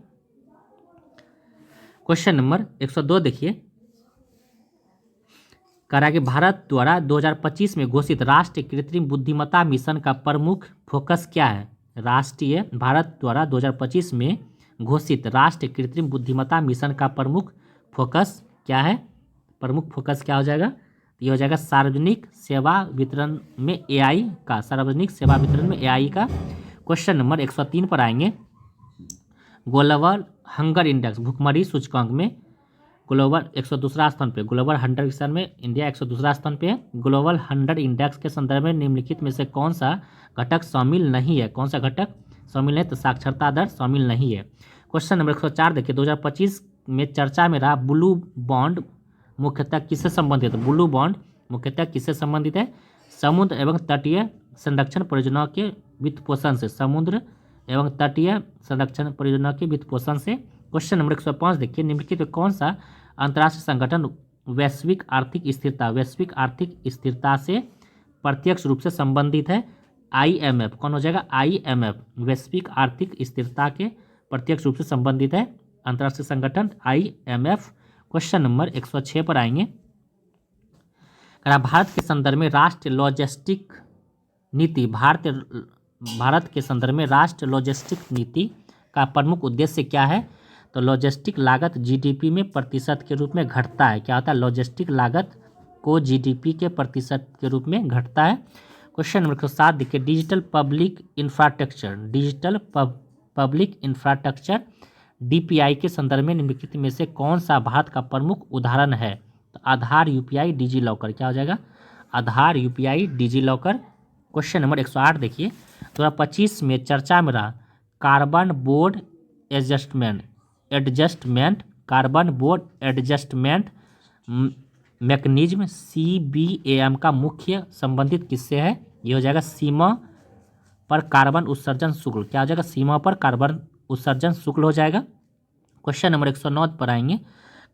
क्वेश्चन नंबर 102 देखिए, कह रहा है कि भारत द्वारा 2025 में घोषित राष्ट्रीय कृत्रिम बुद्धिमत्ता मिशन का प्रमुख फोकस क्या है? भारत द्वारा 2025 में घोषित राष्ट्रीय कृत्रिम बुद्धिमत्ता मिशन का प्रमुख फोकस क्या है? प्रमुख फोकस क्या हो जाएगा? ये हो जाएगा सार्वजनिक सेवा वितरण में AI का। क्वेश्चन नंबर 103 पर आएंगे, ग्लोबल हंगर इंडेक्स भूखमरी सूचकांक में ग्लोबल 102 स्थान पे, ग्लोबल 100 मिशन में इंडिया 102 स्थान पे है। ग्लोबल 100 इंडेक्स के संदर्भ में निम्नलिखित में से कौन सा घटक शामिल नहीं है? कौन सा घटक शामिल है? तो साक्षरता दर शामिल नहीं है। क्वेश्चन नंबर 104 देखिए, 2025 में चर्चा में रहा ब्लू बॉन्ड मुख्यतः किससे संबंधित है? ब्लू बॉन्ड मुख्यतः किससे संबंधित है? समुद्र एवं तटीय संरक्षण परियोजनाओं के वित्त पोषण से। समुद्र एवं तटीय संरक्षण परियोजना के वित्त पोषण से। क्वेश्चन नंबर 105 देखिए, निम्नलिखित में कौन सा अंतर्राष्ट्रीय संगठन वैश्विक आर्थिक स्थिरता से प्रत्यक्ष रूप से संबंधित है? IMF। कौन हो जाएगा? IMF वैश्विक आर्थिक स्थिरता के प्रत्यक्ष रूप से संबंधित है अंतर्राष्ट्रीय संगठन IMF। क्वेश्चन नंबर 106 पर आएंगे, भारत के संदर्भ में राष्ट्रीय लॉजिस्टिक नीति का प्रमुख उद्देश्य क्या है? तो लॉजिस्टिक लागत GDP में प्रतिशत के रूप में घटता है। क्या होता है? लॉजिस्टिक लागत को GDP के प्रतिशत के रूप में घटता है। क्वेश्चन नंबर 7 देखिए, डिजिटल पब्लिक इंफ्रास्ट्रक्चर DPI के संदर्भ में निम्नलिखित में से कौन सा भारत का प्रमुख उदाहरण है? तो आधार UPI डिजीलॉकर। क्या हो जाएगा? आधार UPI डिजीलॉकर। क्वेश्चन नंबर 108 देखिए, 2025 में चर्चा में रहा carbon board adjustment mechanism CBAM का मुख्य संबंधित किससे है? ये हो जाएगा सीमा पर कार्बन उत्सर्जन शुल्क। क्या हो जाएगा? सीमा पर कार्बन उत्सर्जन शुल्क हो जाएगा। क्वेश्चन नंबर 109 पर आएंगे,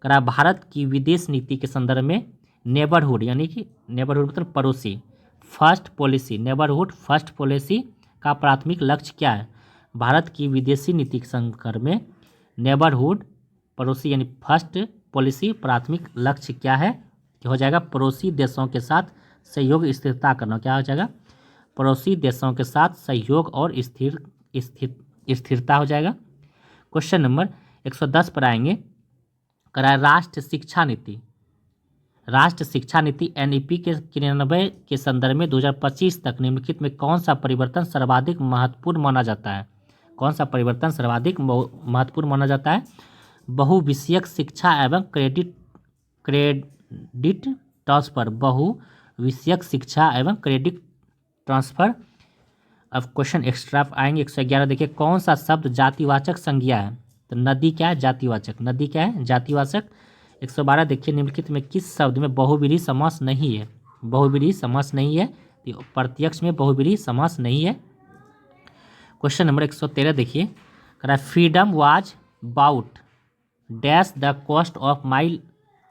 करा भारत की विदेश नीति के संदर्भ में नेबरहुड यानी कि नेबरहुड मतलब पड़ोसी फर्स्ट पॉलिसी का प्राथमिक लक्ष्य क्या है? भारत की विदेशी नीति के संदर्भ में नेबरहुड पड़ोसी यानी फर्स्ट पॉलिसी प्राथमिक लक्ष्य क्या है? हो जाएगा पड़ोसी देशों के साथ सहयोग स्थिरता करना। क्या हो जाएगा? पड़ोसी देशों के साथ सहयोग और स्थिरता हो जाएगा। क्वेश्चन नंबर 110 पर आएंगे, कराए राष्ट्रीय शिक्षा नीति NEP के क्रियान्वयन के संदर्भ में 2025 तक निम्नलिखित में कौन सा परिवर्तन सर्वाधिक महत्वपूर्ण माना जाता है? कौन सा परिवर्तन सर्वाधिक महत्वपूर्ण माना जाता है? बहुविषयक शिक्षा एवं क्रेडिट ट्रांसफर, बहु विषयक शिक्षा एवं क्रेडिट ट्रांसफर। अब क्वेश्चन एक्स्ट्रा आएंगे 111। देखिए कौन सा शब्द जातिवाचक संज्ञा है? तो नदी क्या है? जातिवाचक। नदी क्या है? जातिवाचक। 112 देखिए निम्नलिखित में किस शब्द में बहुव्रीहि समास नहीं है? बहुव्रीहि समास नहीं है, तो प्रत्यक्ष में बहुव्रीहि समास नहीं है। क्वेश्चन नंबर 113 देखिए, कह रहा है freedom was bought dash the cost of my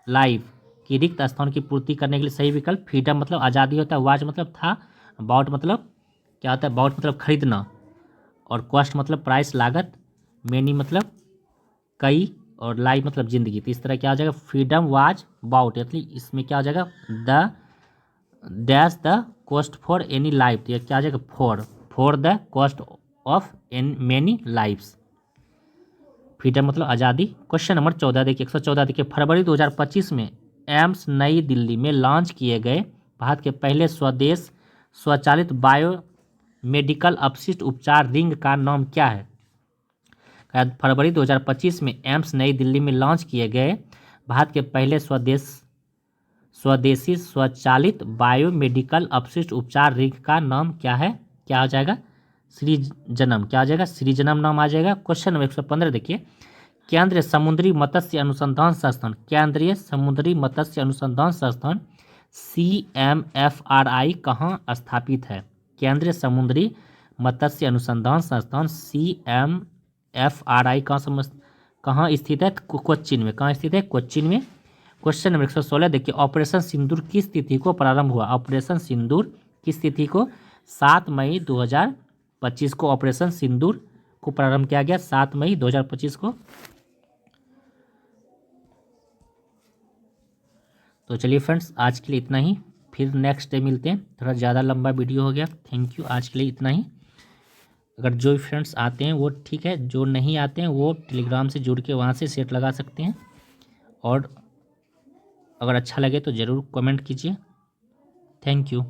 life की रिक्त स्थान की पूर्ति करने के लिए सही विकल्प फ्रीडम मतलब आज़ादी होता है, वाज मतलब था, बाउट मतलब क्या होता है? बाउट मतलब खरीदना, और कॉस्ट मतलब प्राइस लागत, मैनी मतलब कई, और लाइफ मतलब जिंदगी। तो इस तरह क्या हो जाएगा? फ्रीडम वाज बाउट, यानी इसमें क्या हो जाएगा? The dash the cost for any life, तो यह क्या हो जाएगा? For the cost of an many lifes. Freedom मतलब आज़ादी। क्वेश्चन नंबर 14 देखिए 114 देखिए, फरवरी 2025 में एम्स नई दिल्ली में लॉन्च किए गए भारत के पहले स्वदेश स्वचालित बायो मेडिकल अपशिष्ट उपचार रिंग का नाम क्या है? फरवरी 2025 में एम्स नई दिल्ली में लॉन्च किए गए भारत के पहले स्वदेशी स्वचालित बायोमेडिकल अपशिष्ट उपचार रिंग का नाम क्या है? क्या हो जाएगा? सृजनम। क्या हो जाएगा? सृजनम नाम आ जाएगा। क्वेश्चन नंबर 115 देखिए, केंद्रीय समुद्री मत्स्य अनुसंधान संस्थान, केंद्रीय समुद्री मत्स्य अनुसंधान संस्थान CMFRI कहाँ स्थापित है? केंद्रीय समुद्री मत्स्य अनुसंधान संस्थान CMFRI कहाँ स्थित है? कोच्चिन में। कहाँ स्थित है? कोच्चिन में। क्वेश्चन नंबर 116 देखिए, ऑपरेशन सिंदूर किस तिथि को प्रारंभ हुआ? ऑपरेशन सिंदूर किस तिथि को? 7 मई 2025 को ऑपरेशन सिंदूर को प्रारंभ किया गया, 7 मई 2025 को। तो चलिए फ्रेंड्स, आज के लिए इतना ही, फिर नेक्स्ट डे मिलते हैं। थोड़ा ज़्यादा लंबा वीडियो हो गया, थैंक यू। आज के लिए इतना ही। अगर जो फ्रेंड्स आते हैं वो ठीक है, जो नहीं आते हैं वो टेलीग्राम से जुड़ के वहाँ से सेट लगा सकते हैं, और अगर अच्छा लगे तो ज़रूर कमेंट कीजिए। Thank you.